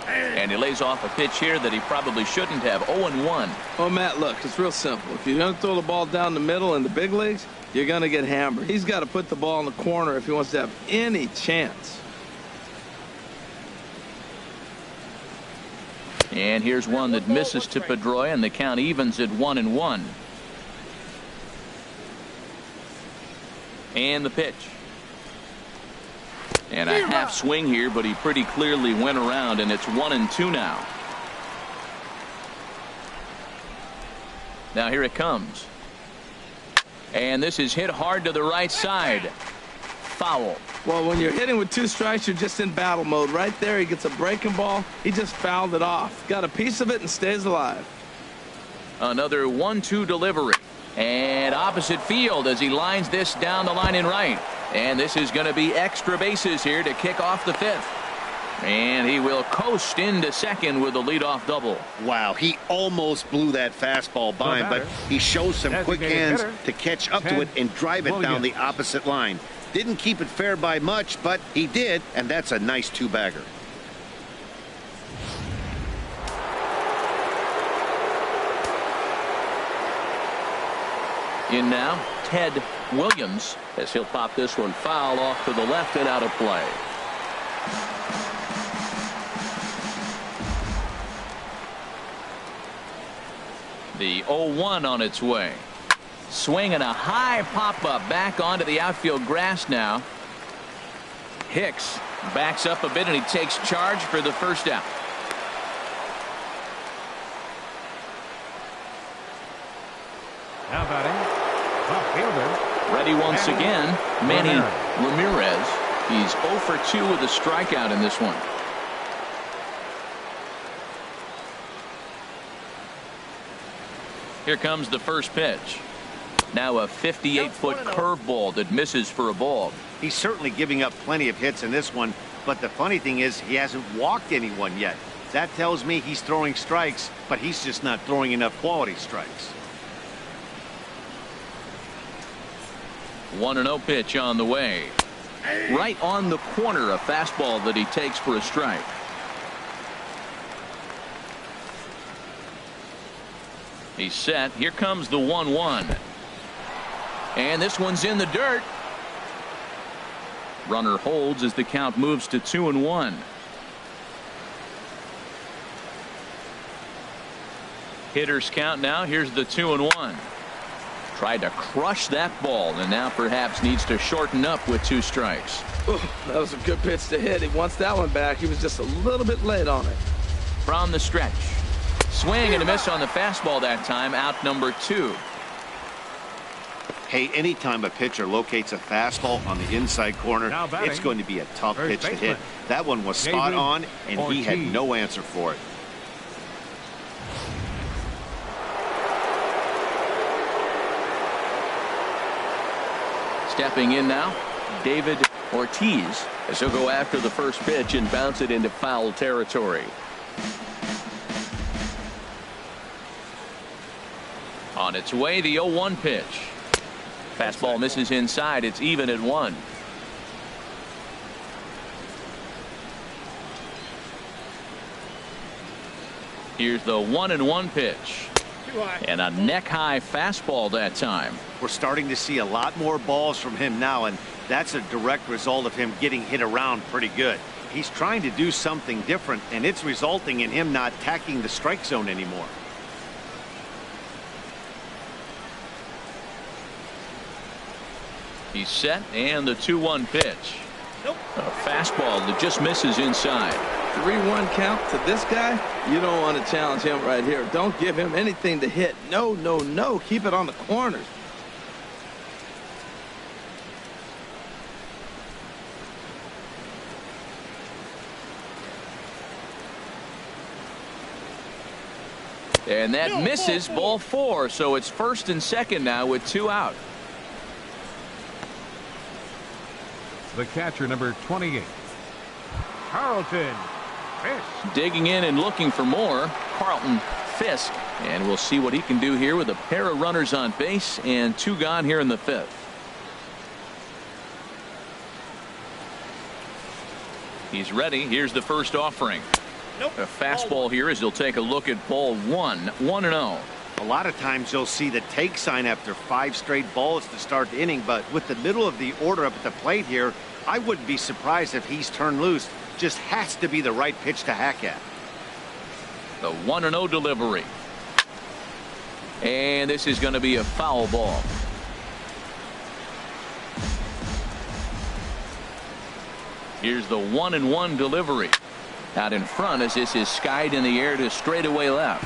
A: And he lays off a pitch here that he probably shouldn't have. 0-1.
B: Oh, Matt, look, it's real simple. If you're going to throw the ball down the middle in the big leagues, you're going to get hammered. He's got to put the ball in the corner if he wants to have any chance.
A: And here's one that misses to Pedroia, and the count evens at 1-1. And the pitch. And a half swing here, but he pretty clearly went around, and it's 1-2 now. Now here it comes. And this is hit hard to the right side. Foul.
B: Well, when you're hitting with 2 strikes, you're just in battle mode. Right there, he gets a breaking ball. He just fouled it off. Got a piece of it and stays alive.
A: Another 1-2 delivery. And opposite field as he lines this down the line in right. And this is going to be extra bases here to kick off the 5th. And he will coast into second with a leadoff double.
D: Wow, he almost blew that fastball by him, but he shows some quick hands to catch up to it and drive it down the opposite line. Didn't keep it fair by much, but he did, and that's a nice 2-bagger.
A: In now, Ted Williams, as he'll pop this one foul off to the left and out of play. The 0-1 on its way. Swing and a high pop-up back onto the outfield grass now. Hicks backs up a bit and he takes charge for the first out.
C: Now batting, left fielder.
A: Ready once again, Manny Ramirez. He's 0 for 2 with a strikeout in this one. Here comes the first pitch. Now a 58-foot curveball that misses for a ball.
D: He's certainly giving up plenty of hits in this one, but the funny thing is he hasn't walked anyone yet. That tells me he's throwing strikes, but he's just not throwing enough quality strikes.
A: 1-0 pitch on the way. Right on the corner, a fastball that he takes for a strike. He's set. Here comes the 1-1. And this one's in the dirt. Runner holds as the count moves to 2-1. Hitters count now. Here's the 2-1. Tried to crush that ball, and now perhaps needs to shorten up with 2 strikes.
B: Ooh, that was a good pitch to hit. He wants that one back. He was just a little bit late on it.
A: From the stretch. Swing and a miss on the fastball that time. Out number 2.
D: Hey, anytime a pitcher locates a fastball on the inside corner, it's going to be a tough pitch to hit. That one was spot on, and he had no answer for it.
A: Stepping in now, David Ortiz, as he'll go after the first pitch and bounce it into foul territory. On its way, the 0-1 pitch. Fastball misses inside. It's even at 1. Here's the 1-1 pitch. And a neck-high fastball that time.
D: We're starting to see a lot more balls from him now, and that's a direct result of him getting hit around pretty good. He's trying to do something different, and it's resulting in him not attacking the strike zone anymore.
A: He's set, and the 2-1 pitch. A fastball that just misses inside.
B: 3-1 count to this guy. You don't want to challenge him right here. Don't give him anything to hit. No, no, no. Keep it on the corners.
A: And that misses, ball 4. So it's first and second now with 2 out.
C: The catcher, number 28, Carlton. Fisk.
A: Digging in and looking for more, Carlton Fisk. And we'll see what he can do here with a pair of runners on base and 2 gone here in the 5th. He's ready. Here's the first offering. A fastball here as he'll take a look at ball 1. 1-0.
D: A lot of times you'll see the take sign after 5 straight balls to start the inning, but with the middle of the order up at the plate here, I wouldn't be surprised if he's turned loose. Just has to be the right pitch to hack at.
A: The 1-0 delivery. And this is going to be a foul ball. Here's the 1-1 delivery. Out in front as this is skied in the air to straightaway left.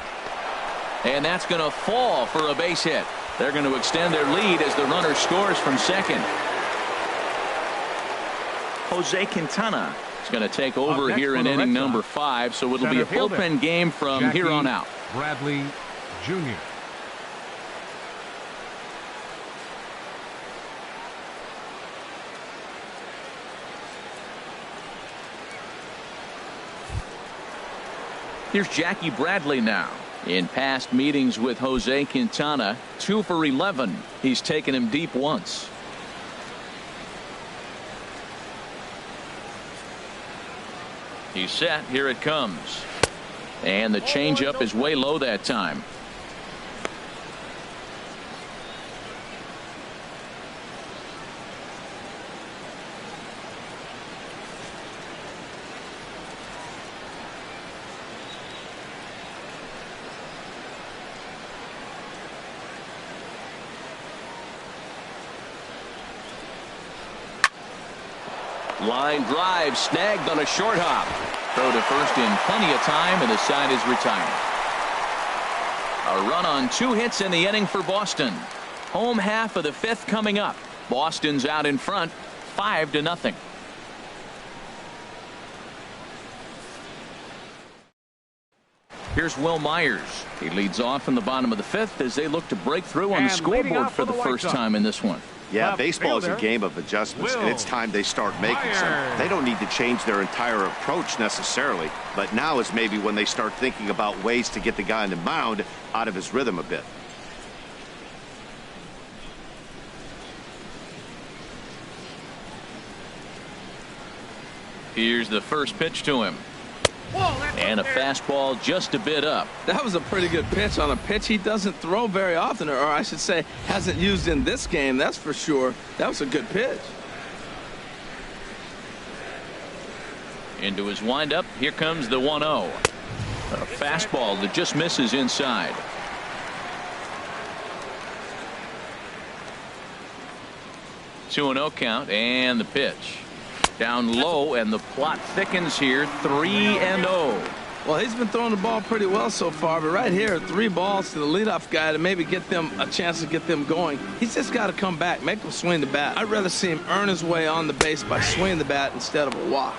A: And that's going to fall for a base hit. They're going to extend their lead as the runner scores from second. Jose Quintana is going to take over here in inning number 5, so it'll be a bullpen game from here on out.
C: Bradley Jr.
A: Here's Jackie Bradley now. In past meetings with Jose Quintana, 2 for 11. He's taken him deep once. He's set. Here it comes. And the changeup is way low that time. Line drive snagged on a short hop. Throw to first in plenty of time, and the side is retired. A run on 2 hits in the inning for Boston. Home half of the 5th coming up. Boston's out in front 5-0. Here's Will Myers. He leads off in the bottom of the 5th as they look to break through on the scoreboard for the first time in this one.
D: Yeah, baseball is a game of adjustments, and it's time they start making some. They don't need to change their entire approach necessarily, but now is maybe when they start thinking about ways to get the guy on the mound out of his rhythm a bit.
A: Here's the first pitch to him. And a fastball just a bit up.
B: That was a pretty good pitch on a pitch he doesn't throw very often, or I should say hasn't used in this game, that's for sure. That was a good pitch.
A: Into his windup. Here comes the 1-0. A fastball that just misses inside. 2-0 count, and the pitch. Down low, and the plot thickens here. 3-0.
B: Well, he's been throwing the ball pretty well so far, but right here, 3 balls to the leadoff guy to maybe get them a chance to get them going. He's just got to come back, make them swing the bat. I'd rather see him earn his way on the base by swinging the bat instead of a walk.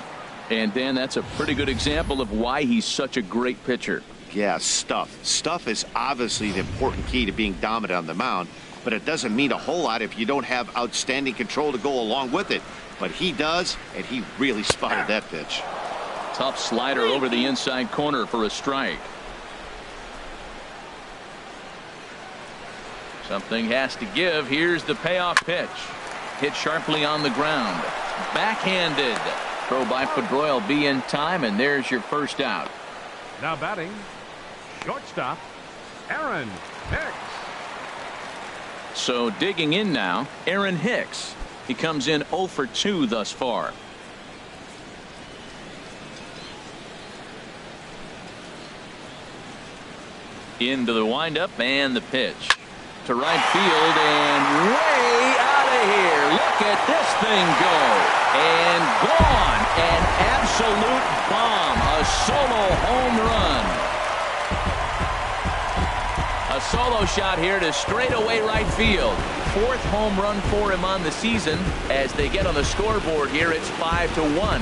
A: And Dan, that's a pretty good example of why he's such a great pitcher.
D: Yeah, stuff. Stuff is obviously the important key to being dominant on the mound, but it doesn't mean a whole lot if you don't have outstanding control to go along with it. But he does, and he really spotted that pitch.
A: Tough slider over the inside corner for a strike. Something has to give. Here's the payoff pitch. Hit sharply on the ground. Backhanded. Throw by PEDROIA will be in time, and there's your first out.
C: Now batting, shortstop, Aaron Hicks.
A: So digging in now, Aaron Hicks. He comes in 0 for 2 thus far. Into the windup and the pitch to right field and way out of here. Look at this thing go and gone. An absolute bomb. A solo home run. A solo shot here to straightaway right field. 4th home run for him on the season. As they get on the scoreboard here, it's 5-1.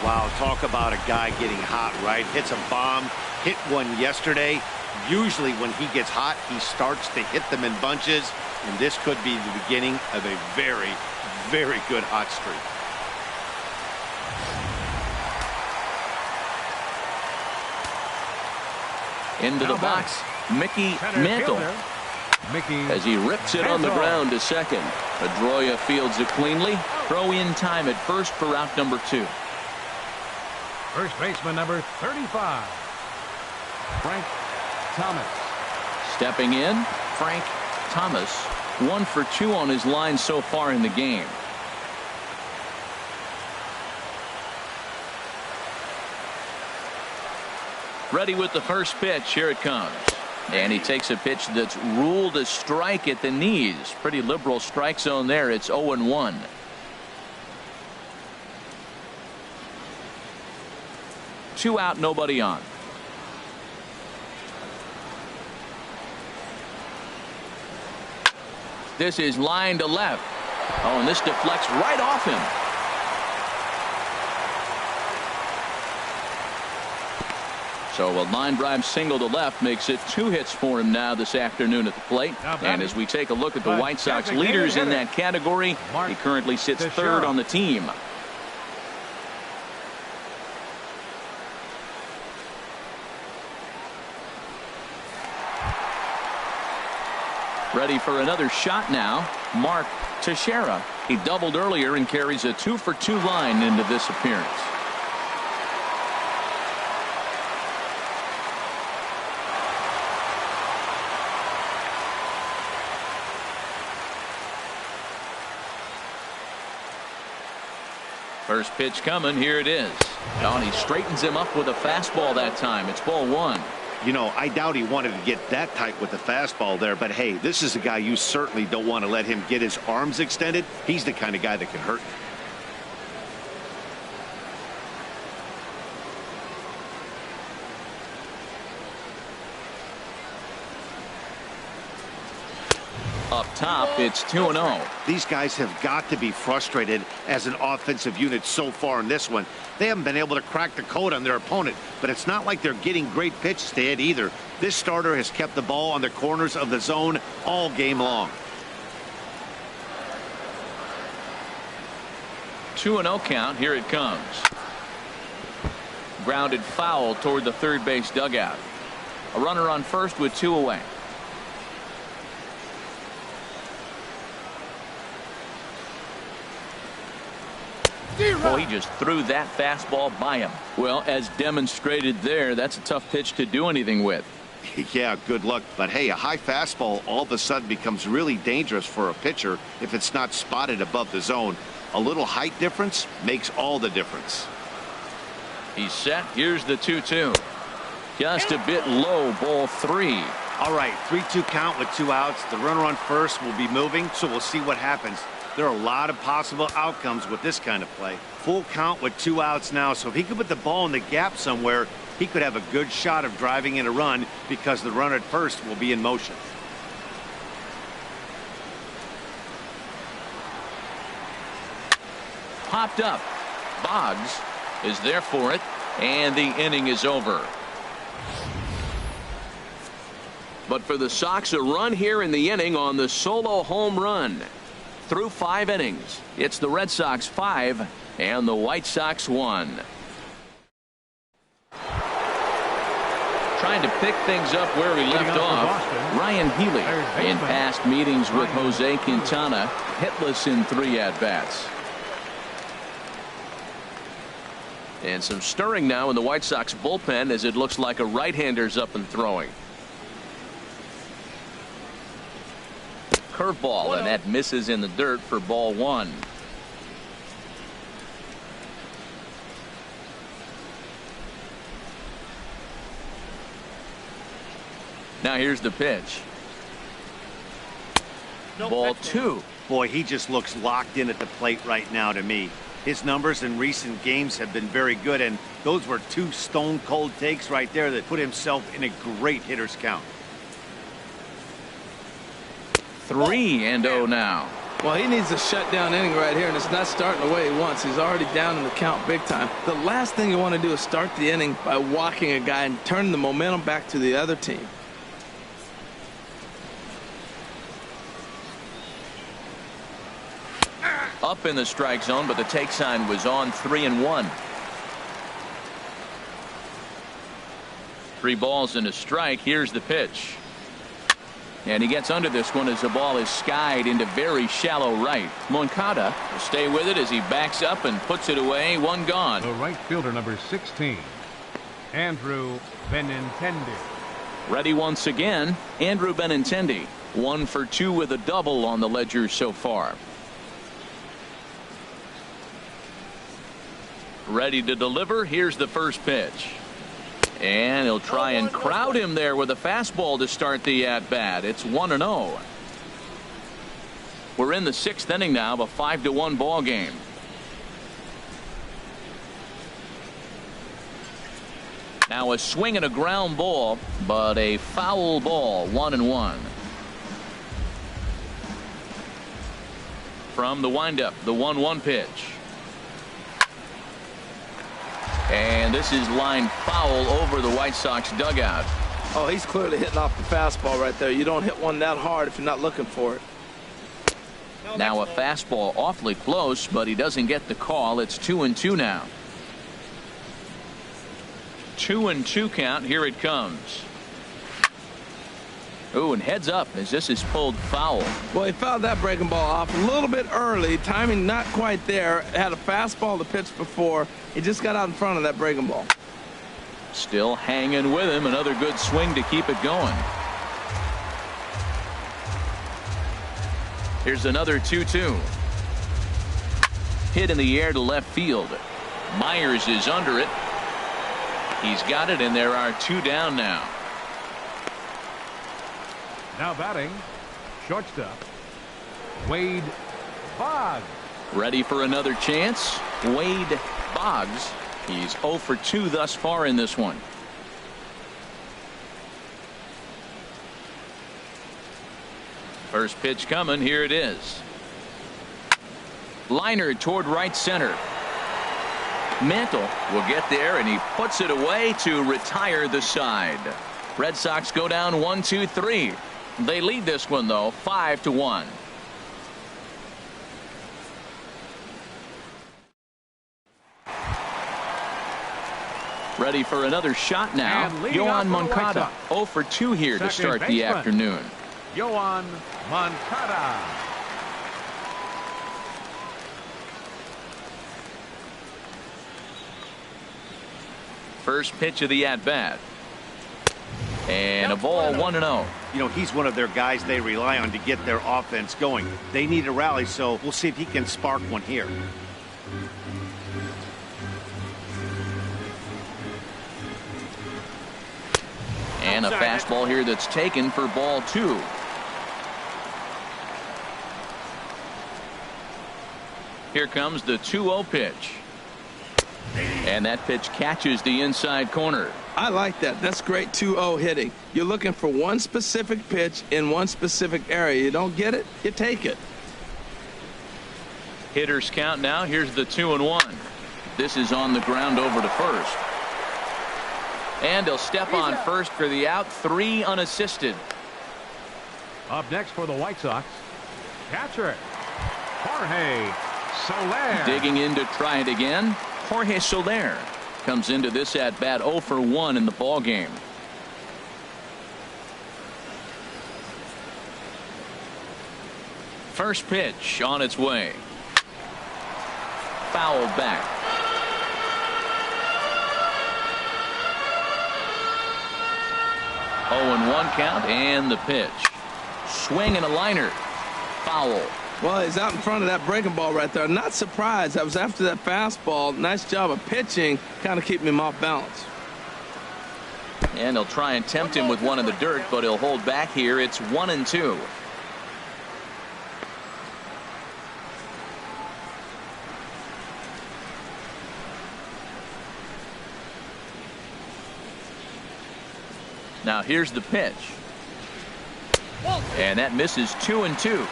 D: Wow, talk about a guy getting hot, right? Hits a bomb, hit one yesterday. Usually when he gets hot, he starts to hit them in bunches, and this could be the beginning of a very, very good hot streak.
A: Into the box, Mickey Mantle. As he rips it on the ground to second. PEDROIA fields it cleanly. Throw in time at first for out number 2.
C: First baseman number 35, Frank Thomas.
A: Stepping in, Frank Thomas. 1 for 2 on his line so far in the game. Ready with the first pitch. Here it comes. And he takes a pitch that's ruled a strike at the knees. Pretty liberal strike zone there. It's 0-1. Two out, nobody on. This is line to left. Oh, and this deflects right off him. So a line drive single to left makes it 2 hits for him now this afternoon at the plate. And as we take a look at the White Sox leaders in that category, he currently sits 3rd on the team. Ready for another shot now, Mark Teixeira. He doubled earlier and carries a 2 for 2 line into this appearance. First pitch coming. Here it is. Oh, and he straightens him up with a fastball that time. It's ball 1.
D: You know, I doubt he wanted to get that tight with the fastball there, but hey, this is a guy you certainly don't want to let him get his arms extended. He's the kind of guy that can hurt you.
A: Up top, it's 2-0.
D: These guys have got to be frustrated as an offensive unit so far in this one. They haven't been able to crack the code on their opponent, but it's not like they're getting great pitches to hit either. This starter has kept the ball on the corners of the zone all game long.
A: 2-0 count. Here it comes. Grounded foul toward the third base dugout. A runner on first with 2 away. Oh, he just threw that fastball by him. Well, as demonstrated there, that's a tough pitch to do anything with.
D: Yeah, good luck. But hey, a high fastball all of a sudden becomes really dangerous for a pitcher if it's not spotted above the zone. A little height difference makes all the difference.
A: He's set. Here's the 2-2. Just a bit low, ball 3.
D: All right, 3-2 count with 2 outs. The runner on first will be moving, so we'll see what happens. There are a lot of possible outcomes with this kind of play. Full count with 2 outs now, so if he could put the ball in the gap somewhere, he could have a good shot of driving in a run because the runner at first will be in motion.
A: Popped up. Boggs is there for it, and the inning is over. But for the Sox, a run here in the inning on the solo home run. Through 5 innings, it's the Red Sox 5 and the White Sox 1. Trying to pick things up where he left off, Ryan Healy, in past meetings with Jose Quintana, hitless in 3 at-bats. And some stirring now in the White Sox bullpen as it looks like a right-hander's up and throwing. Curveball, and that misses in the dirt for ball 1. Now here's the pitch. Ball 2.
D: Boy, he just looks locked in at the plate right now to me. His numbers in recent games have been very good, and those were 2 stone-cold takes right there that put himself in a great hitter's count.
A: 3-0 now.
B: Well, he needs a shutdown inning right here, and it's not starting the way he wants. He's already down in the count big time. The last thing you want to do is start the inning by walking a guy and turn the momentum back to the other team.
A: Up in the strike zone, but the take sign was on. 3-1. 3 balls and a strike. Here's the pitch. And he gets under this one as the ball is skied into very shallow right. Moncada will stay with it as he backs up and puts it away. 1 gone.
C: The right fielder, number 16, Andrew Benintendi.
A: Ready once again, Andrew Benintendi. 1 for 2 with a double on the ledger so far. Ready to deliver. Here's the first pitch. And he'll try and crowd him there with a fastball to start the at-bat. It's 1-0. We're in the 6th inning now of a 5-1 ball game. Now a swing and a ground ball, but a foul ball. 1-1. From the windup, the 1-1 pitch. And this is lined foul over the White Sox dugout.
B: Oh, he's clearly hitting off the fastball right there. You don't hit one that hard if you're not looking for it.
A: Now a fastball awfully close, but he doesn't get the call. It's 2-2 now. 2-2 count. Here it comes. Ooh, and heads up as this is pulled foul.
B: Well, he fouled that breaking ball off a little bit early. Timing not quite there. Had a fastball to pitch before. He just got out in front of that breaking ball.
A: Still hanging with him. Another good swing to keep it going. Here's another 2-2. Hit in the air to left field. Myers is under it. He's got it, and there are 2 down now.
C: Now batting, shortstop, Wade Boggs.
A: Ready for another chance. Wade Boggs. He's 0 for 2 thus far in this one. First pitch coming. Here it is. Liner toward right center. Mantle will get there, and he puts it away to retire the side. Red Sox go down 1-2-3. They lead this one, though, 5-1. Ready for another shot now. Yoan Moncada, 0 for 2 here to start the afternoon.
C: Yoan Moncada.
A: First pitch of the at-bat. And a ball, 1-0.
D: You know, he's one of their guys they rely on to get their offense going. They need a rally, so we'll see if he can spark one here.
A: And a fastball here that's taken for ball 2. Here comes the 2-0 pitch. And that pitch catches the inside corner.
B: I like that. That's great 2-0 hitting. You're looking for one specific pitch in one specific area. You don't get it, you take it.
A: Hitters count now. Here's the 2-1. This is on the ground over to first. And he'll step on first for the out. 3 unassisted.
C: Up next for the White Sox, catcher Jorge Soler.
A: Digging in to try it again. Jorge Soler comes into this at bat 0 for 1 in the ball game. First pitch on its way. Foul back. 0-1 count, and the pitch. Swing and a liner. Foul.
B: Well, he's out in front of that breaking ball right there. Not surprised. I was after that fastball. Nice job of pitching, kind of keeping him off balance.
A: And he'll try and tempt him with one in the dirt, but he'll hold back here. It's 1-2. Now here's the pitch. And that misses 2-2.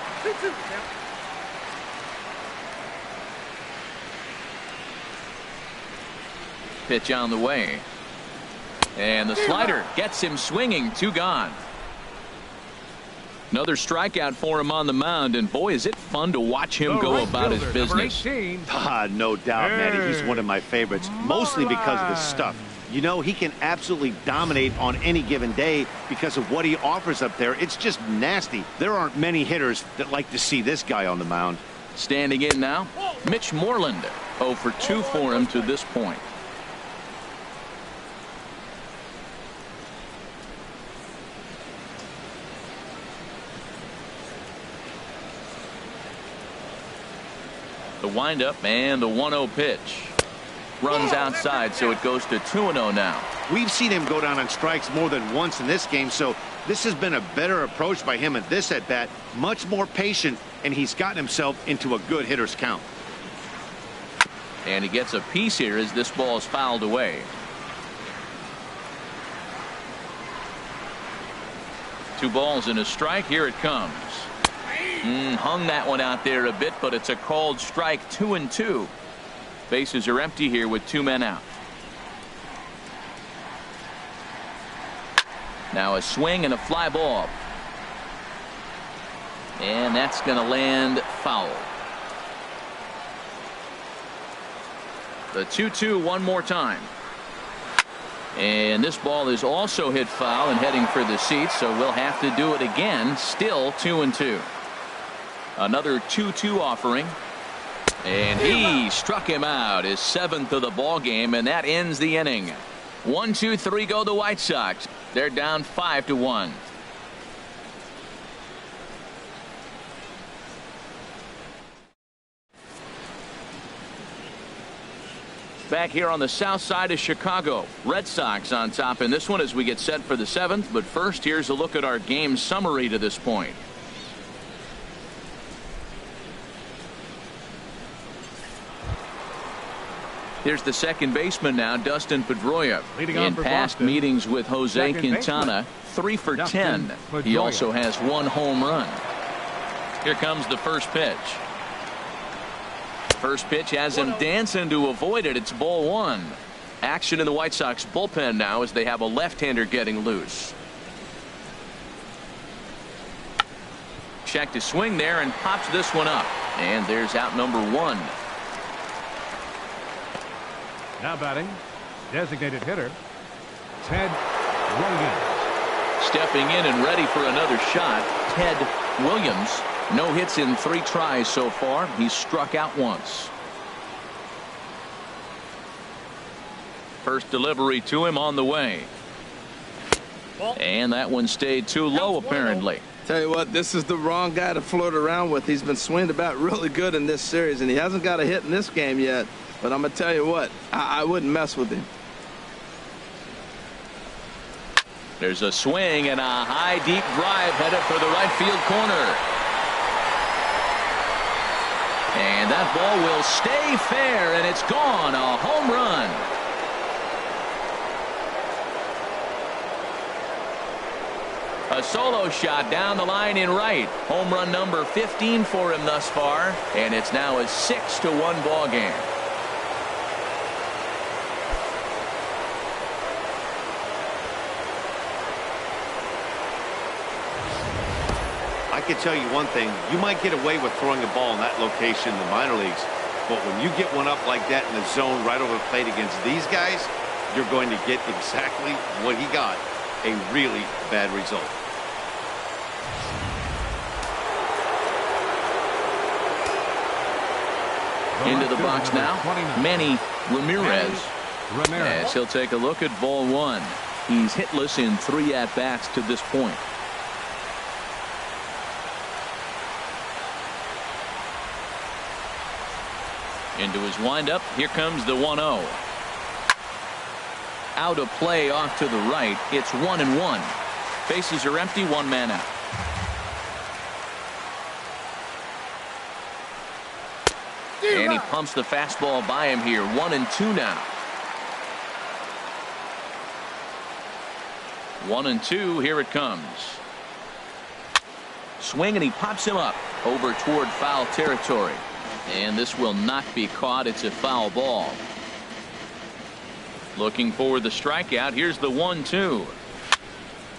A: Pitch on the way. And the slider gets him swinging. 2 gone. Another strikeout for him on the mound, and boy, is it fun to watch him go about his business.
D: No doubt, Manny. He's one of my favorites, mostly because of his stuff. You know, he can absolutely dominate on any given day because of what he offers up there. It's just nasty. There aren't many hitters that like to see this guy on the mound.
A: Standing in now, Mitch Moreland. 0 for 2 for him to this point. The windup and the 1-0 pitch. Runs outside, so it goes to 2-0 now.
D: We've seen him go down on strikes more than once in this game, so this has been a better approach by him at this at-bat. Much more patient, and he's gotten himself into a good hitter's count.
A: And he gets a piece here as this ball is fouled away. 2 balls and a strike. Here it comes. Hung that one out there a bit, but it's a called strike. 2-2. Bases are empty here with 2 men out. Now a swing and a fly ball. And that's going to land foul. The 2-2 one more time. And this ball is also hit foul and heading for the seats, so we'll have to do it again. Still 2-2. Another 2-2 offering. And he struck him out, his 7th of the ball game, and that ends the inning. 1, 2, 3 go the White Sox. They're down 5-1. Back here on the south side of Chicago, Red Sox on top in this one as we get set for the 7th. But first, here's a look at our game summary to this point. Here's the second baseman now, Dustin Pedroia. In past meetings with Jose Quintana, 3 for 10. He also has 1 home run. Here comes the first pitch. First pitch has him dancing to avoid it. It's ball 1. Action in the White Sox bullpen now as they have a left-hander getting loose. Check to swing there and pops this one up. And there's out number 1.
C: Now batting, designated hitter, Ted Williams.
A: Stepping in and ready for another shot, Ted Williams. No hits in 3 tries so far. He's struck out once. First delivery to him on the way. And that one stayed too low apparently.
B: Tell you what, this is the wrong guy to flirt around with. He's been swinging the bat really good in this series, and he hasn't got a hit in this game yet. But I'm going to tell you what, I wouldn't mess with him.
A: There's a swing and a high deep drive headed for the right field corner. And that ball will stay fair, and it's gone. A home run. A solo shot down the line in right. Home run number 15 for him thus far, and it's now a 6-1 ball game.
D: I can tell you one thing. You might get away with throwing a ball in that location in the minor leagues, but when you get one up like that in the zone right over the plate against these guys, you're going to get exactly what he got, a really bad result.
A: Into the box now, Manny Ramirez. As he'll take a look at ball one. He's hitless in 3 at-bats to this point. Into his windup. Here comes the 1-0. Out of play off to the right. It's 1-1. Bases are empty. 1 man out. And he pumps the fastball by him here. 1-2 now. 1-2. Here it comes. Swing, and he pops him up over toward foul territory. And this will not be caught. It's a foul ball. Looking for the strikeout. Here's the 1-2.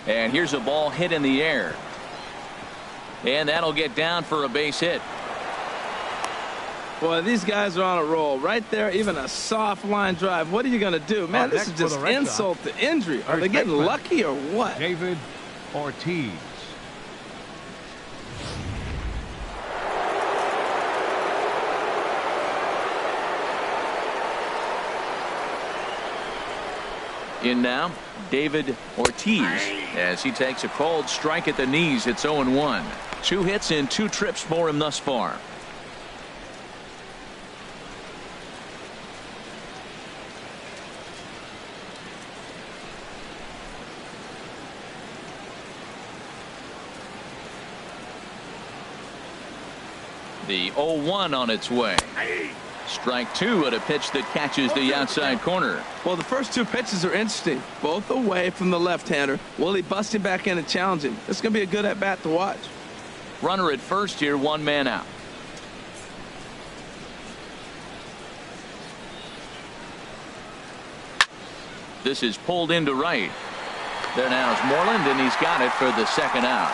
A: And here's a ball hit in the air. And that'll get down for a base hit.
B: Boy, these guys are on a roll. Right there, even a soft line drive. What are you going to do? Man, this is just insult to injury. Are they getting lucky or what?
C: David Ortiz.
A: In now, David Ortiz, as he takes a cold strike at the knees. It's 0-1. 2 hits and 2 trips for him thus far. The 0-1 on its way. Strike 2 at a pitch that catches the outside corner.
B: Well, the first 2 pitches are interesting. Both away from the left-hander. Will he bust him back in and challenge him? It's going to be a good at-bat to watch.
A: Runner at first here. 1 man out. This is pulled into right. There now is Moreland, and he's got it for the 2nd out.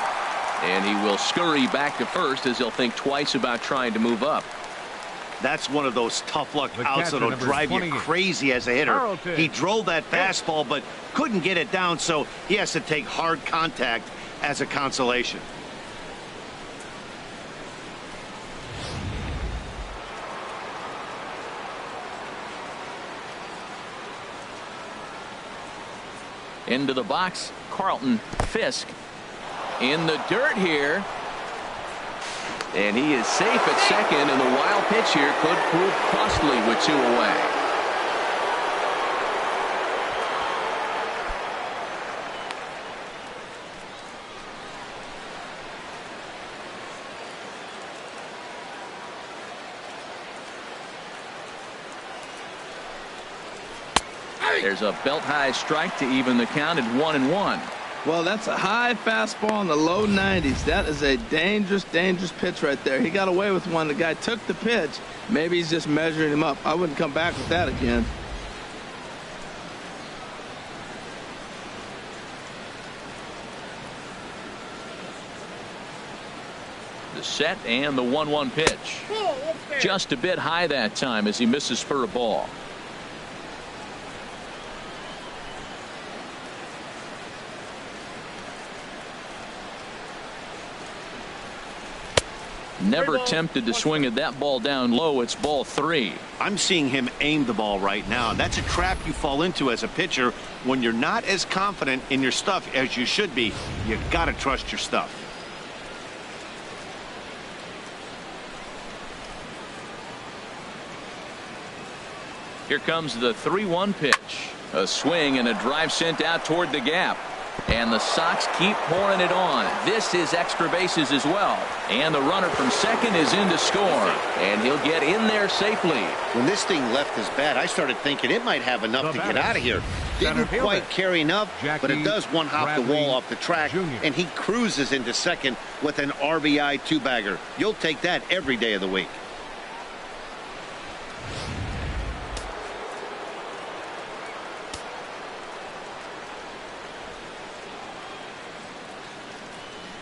A: And he will scurry back to first as he'll think twice about trying to move up.
D: That's one of those tough luck outs that'll drive you crazy as a hitter.
C: Carlton.
D: He drove that fastball but couldn't get it down, so he has to take hard contact as a consolation.
A: Into the box, Carlton. Fisk in the dirt here. And he is safe at second, and the wild pitch here could prove costly with 2 away. There's a belt-high strike to even the count at 1-1.
B: Well, that's a high fastball in the low 90s. That is a dangerous, dangerous pitch right there. He got away with one. The guy took the pitch. Maybe he's just measuring him up. I wouldn't come back with that again.
A: The set and the 1-1 pitch. Just a bit high that time as he misses for a ball. Never tempted to swing at that ball down low. It's ball 3.
D: I'm seeing him aim the ball right now. That's a trap you fall into as a pitcher when you're not as confident in your stuff as you should be. You got to trust your stuff.
A: Here comes the 3-1 pitch. A swing and a drive sent out toward the gap. And the Sox keep pouring it on. This is extra bases as well. And the runner from second is in to score. And he'll get in there safely.
D: When this thing left his bat, I started thinking it might have enough to get out of here. Didn't quite carry enough, but it does one hop the wall off the track, and he cruises into second with an RBI two-bagger. You'll take that every day of the week.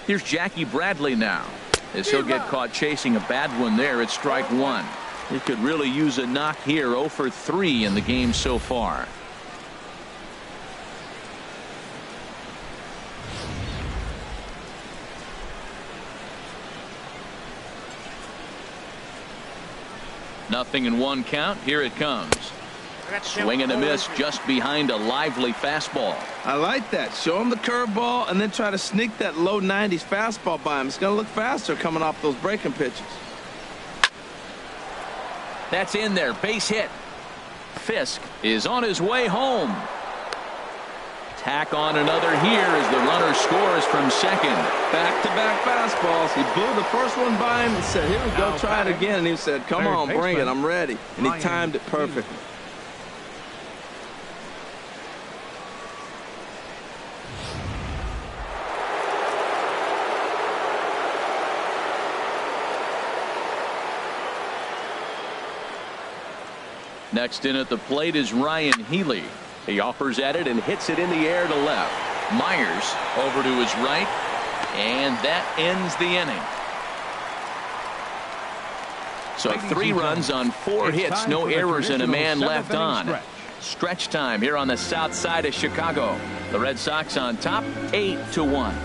A: Here's Jackie Bradley now, as he'll get caught chasing a bad one there at strike one. He could really use a knock here. 0 for 3 in the game so far. Nothing in 1 count. Here it comes. Swing and a miss just behind a lively fastball.
B: I like that. Show him the curveball and then try to sneak that low 90s fastball by him. It's going to look faster coming off those breaking pitches.
A: That's in there. Base hit. Fisk is on his way home. Tack on another here as the runner scores from second.
B: Back-to-back fastballs. He blew the first one by him and said, here we go, try it again. And he said, come on, bring it. I'm ready. And he timed it perfectly.
A: Next in at the plate is Ryan Healy. He offers at it and hits it in the air to left. Myers over to his right, and that ends the inning. So 3 runs on 4 hits, no errors, and a man left on. Stretch time here on the south side of Chicago. The Red Sox on top, 8-1.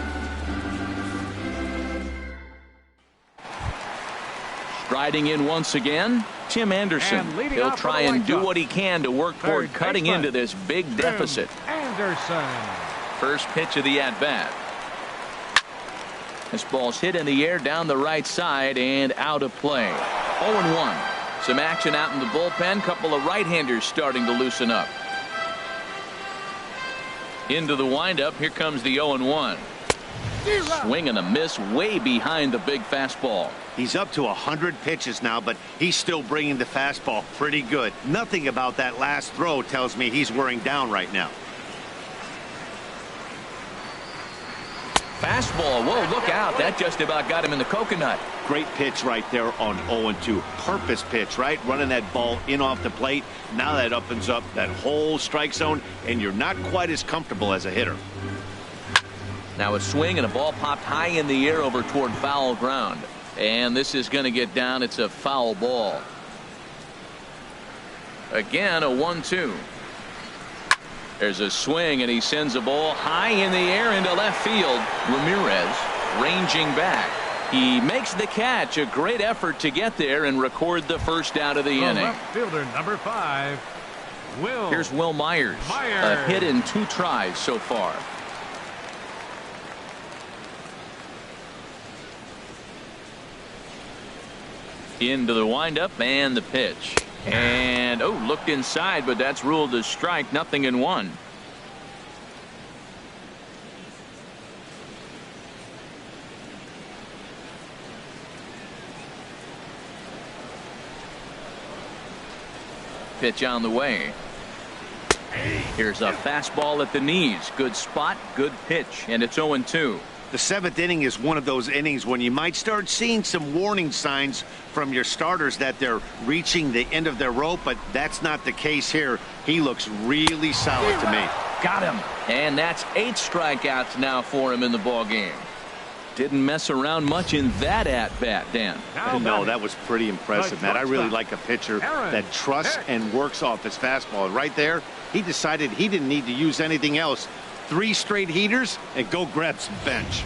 A: Striding in once again, Tim Anderson. He'll try and do what he can to work toward cutting into this big deficit. First pitch of the at-bat. This ball's hit in the air down the right side and out of play. 0-1. Some action out in the bullpen. Couple of right-handers starting to loosen up. Into the windup. Here comes the 0-1. Swing and a miss way behind the big fastball.
D: He's up to 100 pitches now, but he's still bringing the fastball pretty good. Nothing about that last throw tells me he's wearing down right now.
A: Fastball. Whoa, look out. That just about got him in the coconut.
D: Great pitch right there on 0-2. Purpose pitch, right? Running that ball in off the plate. Now that opens up that whole strike zone, and you're not quite as comfortable as a hitter.
A: Now a swing and a ball popped high in the air over toward foul ground. And this is going to get down. It's a foul ball. Again, a 1-2. There's a swing, and he sends a ball high in the air into left field. Ramirez ranging back. He makes the catch. A great effort to get there and record the first out of the inning.
C: Left fielder number 5, Will.
A: Here's Will Myers. A hit in 2 tries so far. Into the windup and the pitch. And looked inside, but that's ruled a strike. Nothing in 1. Pitch on the way. Here's a fastball at the knees. Good spot, good pitch, and it's 0-2.
D: The 7th inning is one of those innings when you might start seeing some warning signs from your starters that they're reaching the end of their rope, but that's not the case here. He looks really solid to me.
A: Got him. And that's 8 strikeouts now for him in the ball game. Didn't mess around much in that at-bat, Dan.
D: No, that was pretty impressive, Matt. I really like a pitcher that trusts and works off his fastball. Right there, he decided he didn't need to use anything else. 3 straight heaters and go grab some bench.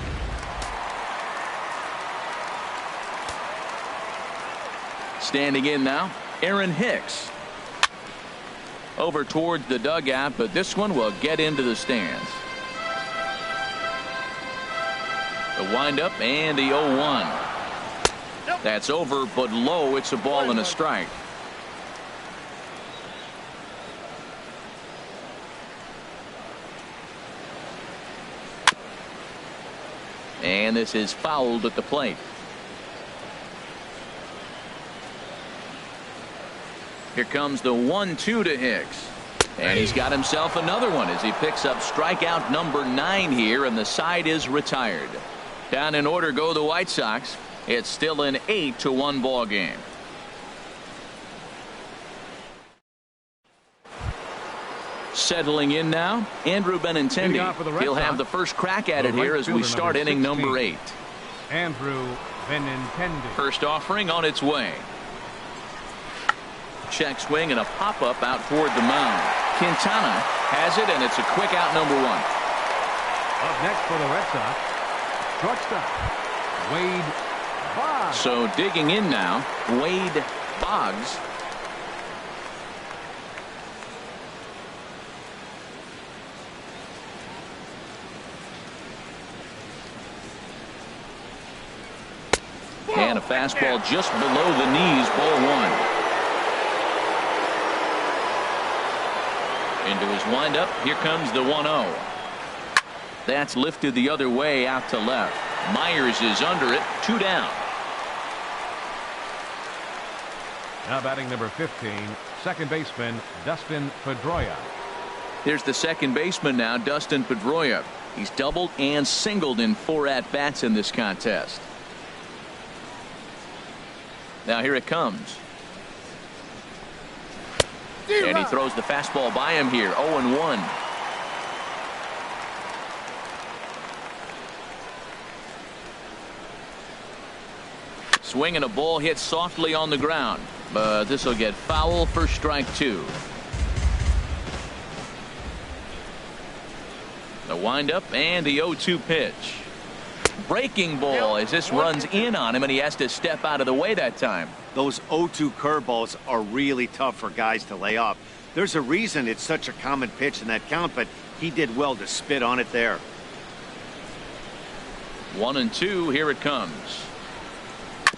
A: Standing in now, Aaron Hicks. Over towards the dugout, but this one will get into the stands. The windup and the 0-1. That's over, but low. It's a ball and a strike. And this is fouled at the plate. Here comes the 1-2 to Hicks. And he's got himself another one as he picks up strikeout number 9 here, and the side is retired. Down in order go the White Sox. It's still an 8-1 ball game. Settling in now, Andrew Benintendi. He'll have the first crack at it here as we start inning number 8.
C: Andrew Benintendi.
A: First offering on its way. Check swing and a pop-up out toward the mound. Quintana has it, and it's a quick out number 1.
C: Up next for the Red Sox, shortstop, Wade Boggs.
A: So digging in now, Wade Boggs. And a fastball just below the knees, ball 1. Into his windup, here comes the 1-0. That's lifted the other way out to left. Myers is under it, 2 down.
C: Now batting number 15, second baseman Dustin Pedroia.
A: Here's the second baseman now, Dustin Pedroia. He's doubled and singled in 4 at-bats in this contest. Now here it comes. And he throws the fastball by him here, 0-1. Swinging a ball hit softly on the ground, but this will get foul for strike 2. The windup and the 0-2 pitch. Breaking ball as this runs in on him, and he has to step out of the way that time.
D: Those 0-2 curveballs are really tough for guys to lay off. There's a reason it's such a common pitch in that count, but he did well to spit on it there.
A: 1-2, here it comes.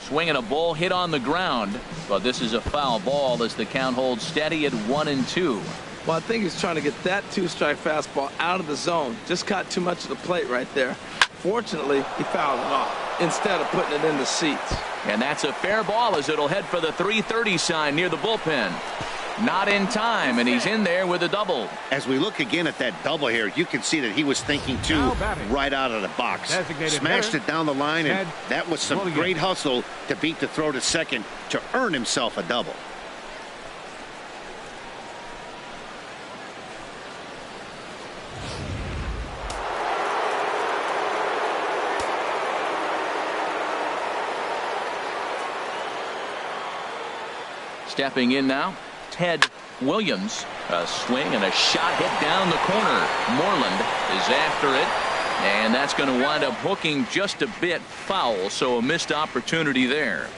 A: Swinging a ball hit on the ground, but this is a foul ball as the count holds steady at 1-2.
B: Well, I think he's trying to get that 2-strike fastball out of the zone. Just caught too much of the plate right there. Fortunately, he fouled it off instead of putting it in the seats.
A: And that's a fair ball as it'll head for the 3:30 sign near the bullpen. Not in time, and he's in there with a double.
D: As we look again at that double here, you can see that he was thinking too right out of the box. Smashed it down the line, and that was some great hustle to beat the throw to second to earn himself a double.
A: Stepping in now, Ted Williams. A swing and a shot hit down the corner. Moreland is after it, and that's going to wind up hooking just a bit foul, so a missed opportunity there.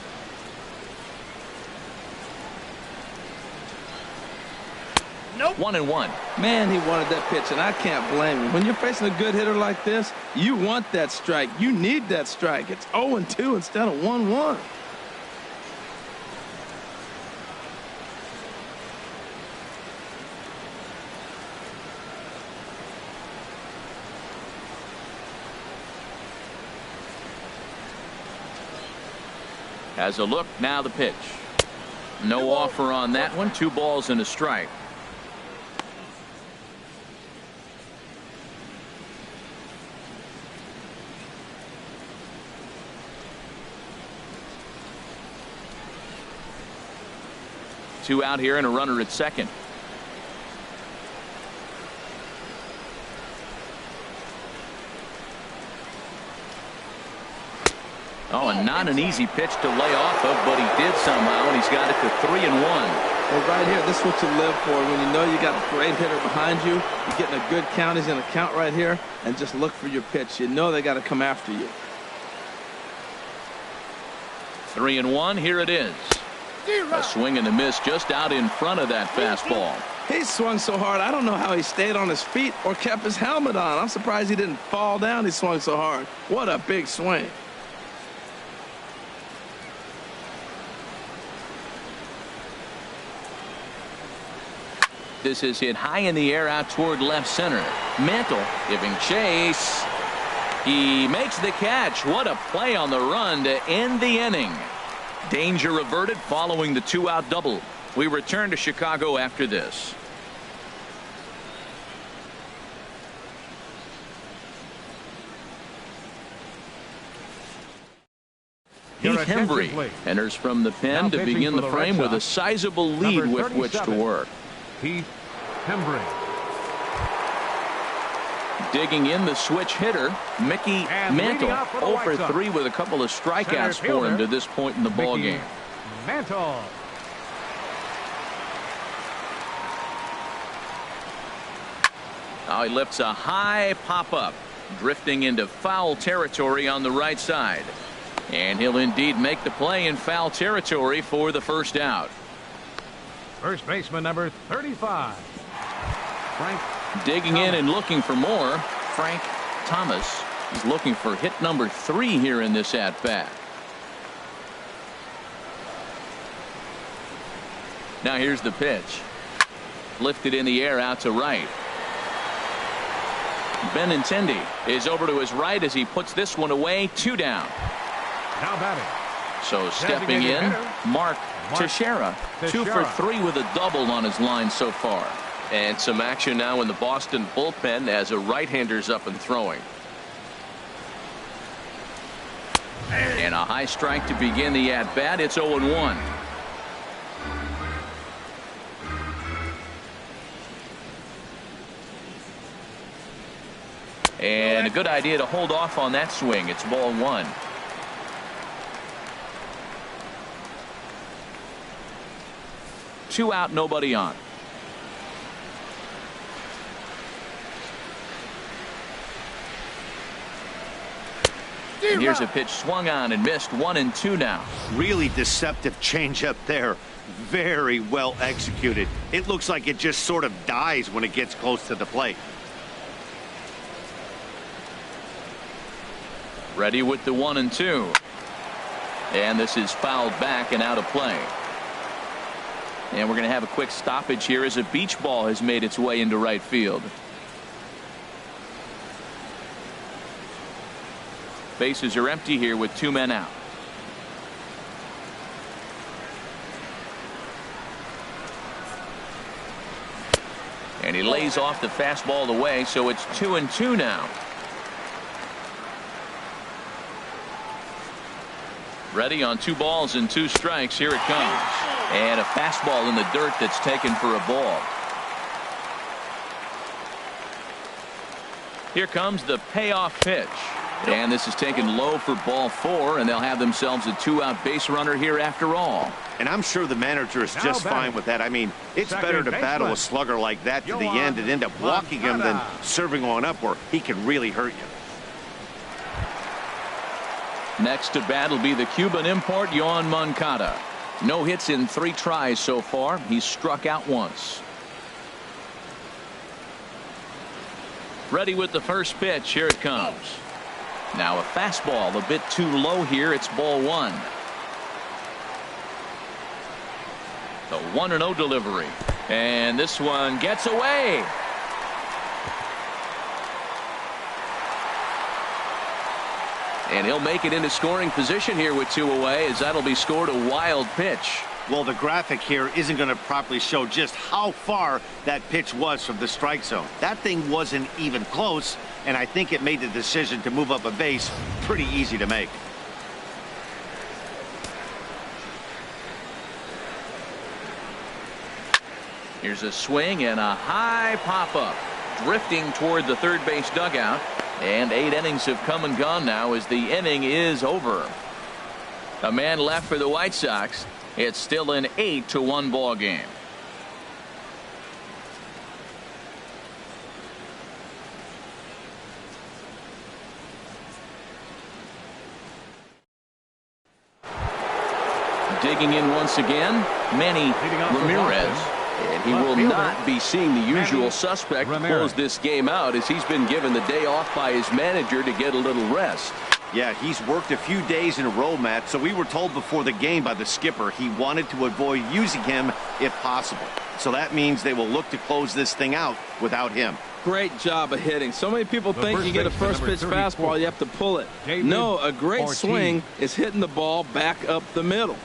A: Nope. 1-1.
B: Man, he wanted that pitch, and I can't blame him. When you're facing a good hitter like this, you want that strike. You need that strike. It's 0-2 instead of 1-1.
A: As a look, now the pitch. No offer on that one. 2 balls and a strike. Two out here and a runner at second. Oh, and not an easy pitch to lay off of, but he did somehow, and he's got it to 3-1.
B: Well, right here, this is what you live for. When you know you got a great hitter behind you, you're getting a good count. He's in a count right here, and just look for your pitch. You know they got to come after you.
A: 3-1. Here it is. A swing and a miss just out in front of that fastball.
B: He swung so hard, I don't know how he stayed on his feet or kept his helmet on. I'm surprised he didn't fall down. He swung so hard. What a big swing.
A: This is hit high in the air out toward left center. Mantle giving chase. He makes the catch. What a play on the run to end the inning. Danger averted following the 2-out double. We return to Chicago after this. Heath Hembry enters from the pen to begin the frame with a sizable lead with which to work.
C: Heath Hembry.
A: Digging in the switch hitter, Mickey Mantle, 0 for 3 with a couple of strikeouts for him to this point in the ball game.
C: Mantle.
A: Now he lifts a high pop-up, drifting into foul territory on the right side. And he'll indeed make the play in foul territory for the first out.
C: First baseman number 35. Frank.
A: Digging in and looking for more, Frank Thomas is looking for hit number 3 here in this at-bat. Now here's the pitch. Lifted in the air out to right. Benintendi is over to his right as he puts this one away. 2 down.
C: Now batting.
A: So stepping in, Mark Teixeira. 2 for 3 with a double on his line so far. And some action now in the Boston bullpen as a right-hander's up and throwing. And a high strike to begin the at-bat. It's 0-1. And a good idea to hold off on that swing. It's ball 1. Two out, nobody on. And here's a pitch swung on and missed. 1-2 now.
D: Really deceptive changeup there. Very well executed. It looks like it just sort of dies when it gets close to the plate.
A: Ready with the 1-2. And this is fouled back and out of play. And we're going to have a quick stoppage here as a beach ball has made its way into right field. Bases are empty here with 2 men out. And he lays off the fastball away, so it's 2-2 now. Ready on 2 balls and 2 strikes. Here it comes. And a fastball in the dirt that's taken for a ball. Here comes the payoff pitch. And this is taken low for ball 4, and they'll have themselves a 2-out base runner here after all.
D: And I'm sure the manager is just fine with that. I mean, it's better to battle a slugger like that to the end and end up walking him than serving one up where he can really hurt you.
A: Next to bat will be the Cuban import, MONCADA. No hits in 3 tries so far. He's struck out once. Ready with the first pitch. Here it comes. Now a fastball a bit too low here. It's ball 1. The 1-0 delivery. And this one gets away. And he'll make it into scoring position here with 2 away, as that'll be scored a wild pitch.
D: Well, the graphic here isn't going to properly show just how far that pitch was from the strike zone. That thing wasn't even close, and I think it made the decision to move up a base pretty easy to make.
A: Here's a swing and a high pop-up, drifting toward the third base dugout. And 8 innings have come and gone now as the inning is over. A man left for the White Sox. It's still an 8-1 ball game. Digging in once again, Manny Ramirez. And he will not be seeing the usual suspect to close this game out, as he's been given the day off by his manager to get a little rest.
D: Yeah, he's worked a few days in a row, Matt, so we were told before the game by the skipper he wanted to avoid using him if possible. So that means they will look to close this thing out without him.
B: Great job of hitting. So many people think you get a first pitch fastball, you have to pull it. No, a great swing is hitting the ball back up the middle.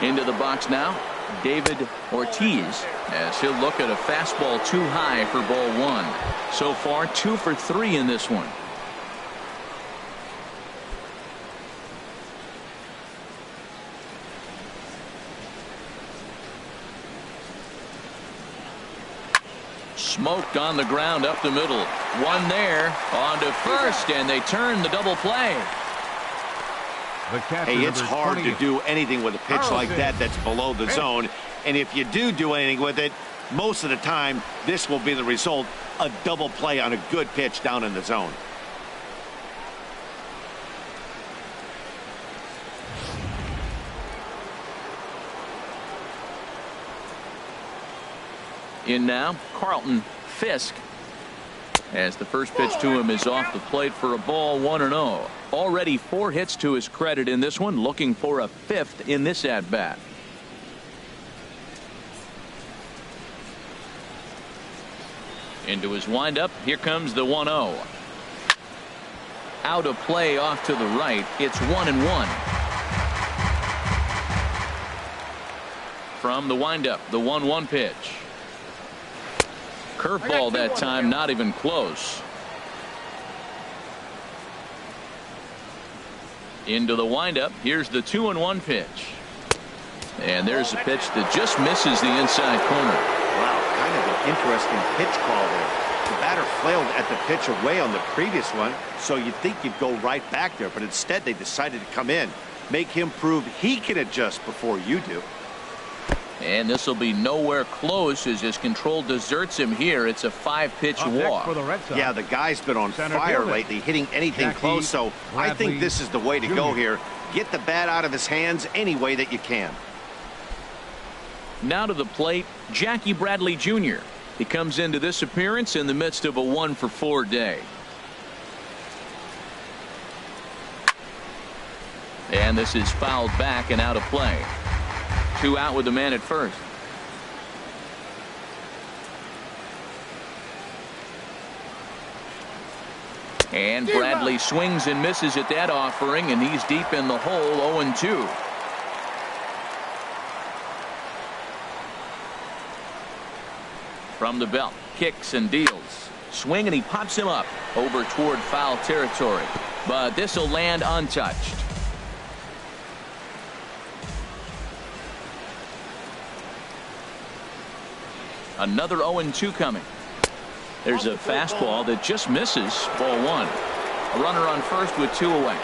A: Into the box now, David Ortiz, as he'll look at a fastball too high for ball one. So far, 2 for 3 in this one. Smoked on the ground up the middle. One there, on to first, and they turn the double play.
D: Hey, it's hard to do anything with a pitch like that that's below the zone. And if you do anything with it, most of the time, this will be the result, a double play on a good pitch down in the zone.
A: In now, Carlton, Fisk, as the first pitch to him is off the plate for a ball, 1-0. Already 4 hits to his credit in this one, looking for a 5th in this at-bat. Into his windup, here comes the 1-0. Out of play off to the right, it's 1-1. From the windup, the 1-1 pitch. Curveball that time, not even close. Into the windup. Here's the 2-1 pitch. And there's a pitch that just misses the inside corner.
D: Wow, kind of an interesting pitch call there. The batter flailed at the pitch away on the previous one, so you'd think you'd go right back there, but instead they decided to come in, make him prove he can adjust before you do.
A: And this will be nowhere close as his control deserts him here. It's a 5-pitch walk.
C: For the Red Sox.
D: Yeah, the guy's been on fire lately, hitting anything close, so I think this is the way to go here. Get the bat out of his hands any way that you can.
A: Now to the plate, Jackie Bradley Jr. He comes into this appearance in the midst of a 1-for-4 day. And this is fouled back and out of play. 2 out with the man at first. And Bradley swings and misses at that offering, and he's deep in the hole, 0-2. From the belt, kicks and deals. Swing, and he pops him up over toward foul territory. But this will land untouched. Another 0-2 coming. There's a fastball that just misses, ball 1. A runner on first with 2 away.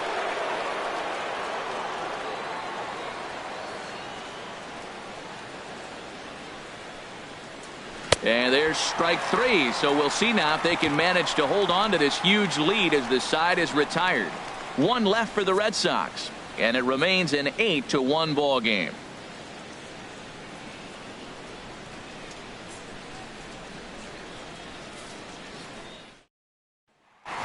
A: And there's strike 3. So we'll see now if they can manage to hold on to this huge lead as the side is retired. 1 left for the Red Sox, and it remains an 8-1 ball game.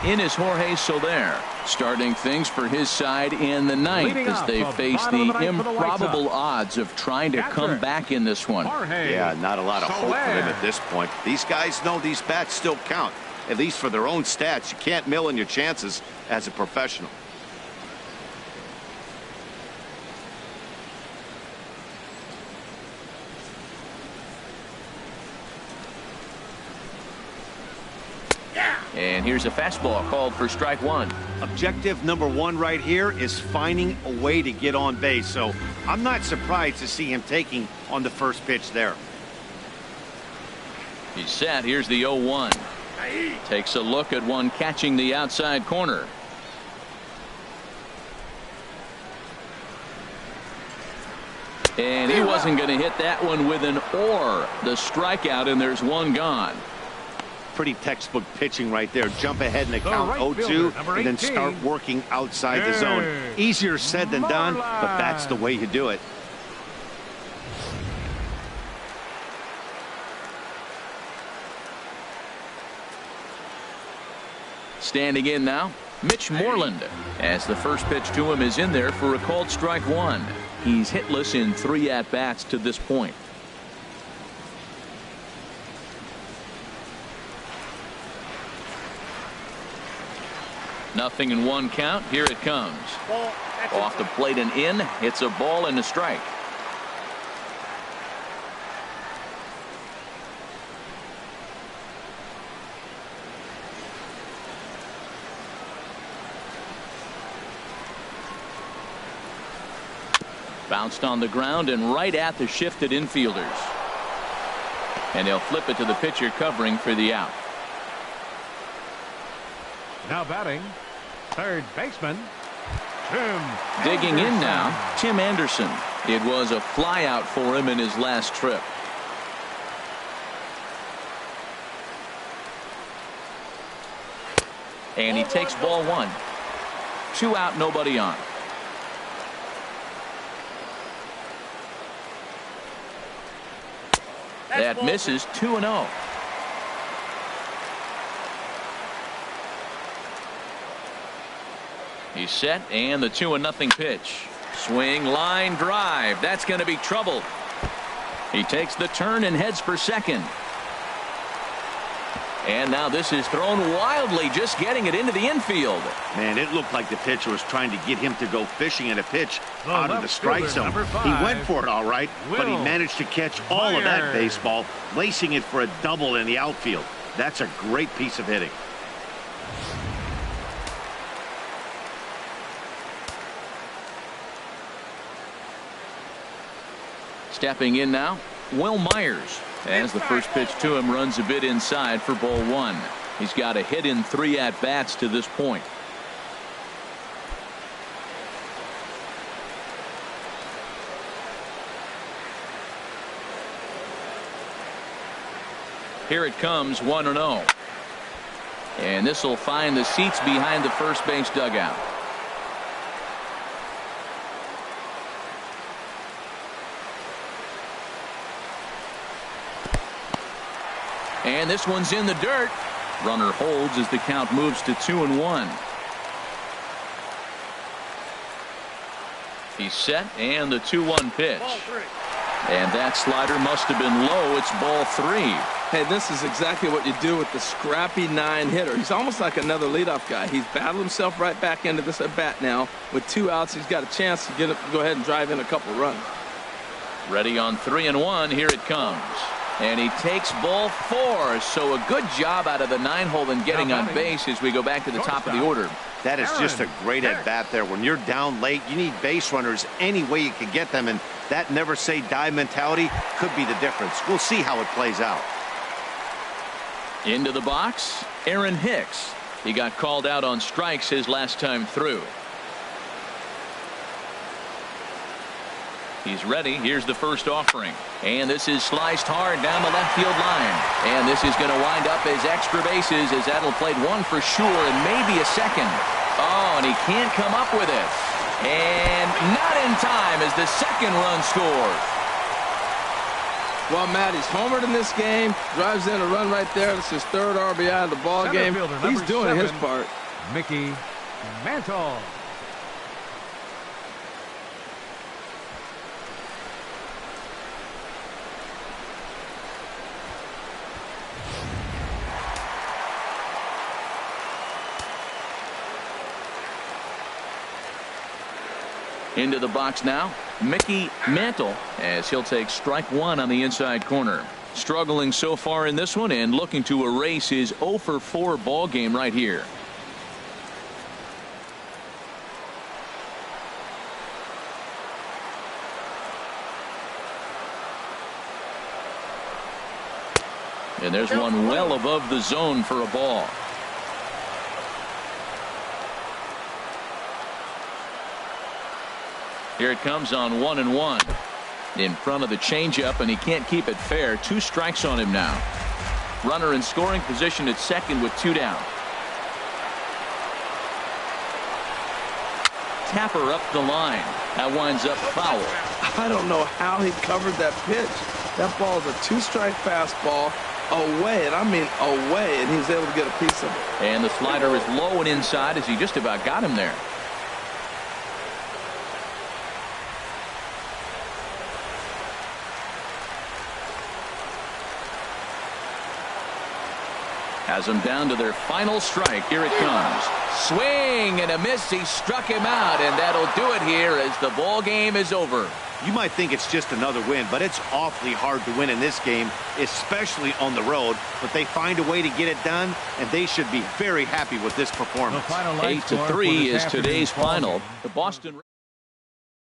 A: In is Jorge Soler, starting things for his side in the 9th as they face the improbable odds of trying to come back in this one.
D: Yeah, not a lot of hope for them at this point. These guys know these bats still count, at least for their own stats. You can't mill in your chances as a professional.
A: And here's a fastball called for strike 1.
D: Objective number 1 right here is finding a way to get on base. So I'm not surprised to see him taking on the first pitch there.
A: He's set. Here's the 0-1. Takes a look at one catching the outside corner. And he wasn't going to hit that one with an or. The strikeout, and there's one gone.
D: pretty textbook pitching right there. Jump ahead in the count
C: right
D: 0-2
C: fielder,
D: and then
C: 18.
D: start working outside the zone. Easier said than done, but that's the way you do it.
A: Standing in now, Mitch Moreland, as the first pitch to him is in there for a called strike one. He's hitless in 3 at-bats to this point. Nothing in 1 count. Here it comes. Off the plate and in. It's a ball and a strike. Bounced on the ground and right at the shifted infielders. And they'll flip it to the pitcher covering for the out.
C: Now batting, third baseman, Tim
A: Digging in
C: Anderson.
A: now, Tim Anderson. It was a flyout for him in his last trip. And he takes ball 1. 2 out, nobody on. That misses. 2-0. He's set, and the 2-0 pitch. Swing, line drive. That's going to be trouble. He takes the turn and heads for second. And now this is thrown wildly, just getting it into the infield.
D: Man, it looked like the pitcher was trying to get him to go fishing at a pitch out of the
C: left
D: strike
C: fielder,
D: zone.
C: number
D: He
C: 5,
D: went for it all right, but he
C: Will
D: managed to catch all of that
C: Myers.
D: baseball, lacing it for a double in the outfield. That's a great piece of hitting.
A: Stepping in now, Will Myers, as the first pitch to him runs a bit inside for ball 1. He's got a hit in 3 at-bats to this point. Here it comes, 1-0. And this will find the seats behind the first base dugout. And this one's in the dirt. Runner holds as the count moves to 2-1. He's set, and the 2-1 pitch. And that slider must have been low. It's ball 3.
B: Hey, this is exactly what you do with the scrappy 9 hitter. He's almost like another leadoff guy. He's battled himself right back into this at bat now. With 2 outs, he's got a chance to go ahead and drive in a couple runs.
A: Ready on 3-1. Here it comes. And he takes ball 4. So a good job out of the 9-hole in getting on base as we go back to the top of the order.
D: That is just a great at-bat there. When you're down late, you need base runners any way you can get them, and that never say die mentality could be the difference. We'll see how it plays out.
A: Into the box, Aaron Hicks. He got called out on strikes his last time through. He's ready. Here's the first offering. And this is sliced hard down the left field line. And this is going to wind up as extra bases as that'll play 1 for sure and maybe a second. Oh, and he can't come up with it. And not in time as the second run scores.
B: Well, Matt, he's homered in this game. Drives in a run right there. This is his 3rd RBI of the ball game. He's doing his part.
C: Mickey Mantle.
A: Into the box now, Mickey Mantle, as he'll take strike 1 on the inside corner. Struggling so far in this one and looking to erase his 0 for 4 ball game right here. And there's one well above the zone for a ball. Here it comes on 1-1. In front of the changeup, and he can't keep it fair. 2 strikes on him now. Runner in scoring position at second with 2 down. Tapper up the line. That winds up foul.
B: I don't know how he covered that pitch. That ball is a 2-strike fastball away, and I mean away, and he was able to get a piece of it.
A: And the slider is low and inside as he just about got him there. Has them down to their final strike. Here it comes. Swing and a miss. He struck him out, and that'll do it here as the ball game is over.
D: You might think it's just another win, but it's awfully hard to win in this game, especially on the road. But they find a way to get it done, and they should be very happy with this performance.
A: 8-3 is today's final. The Boston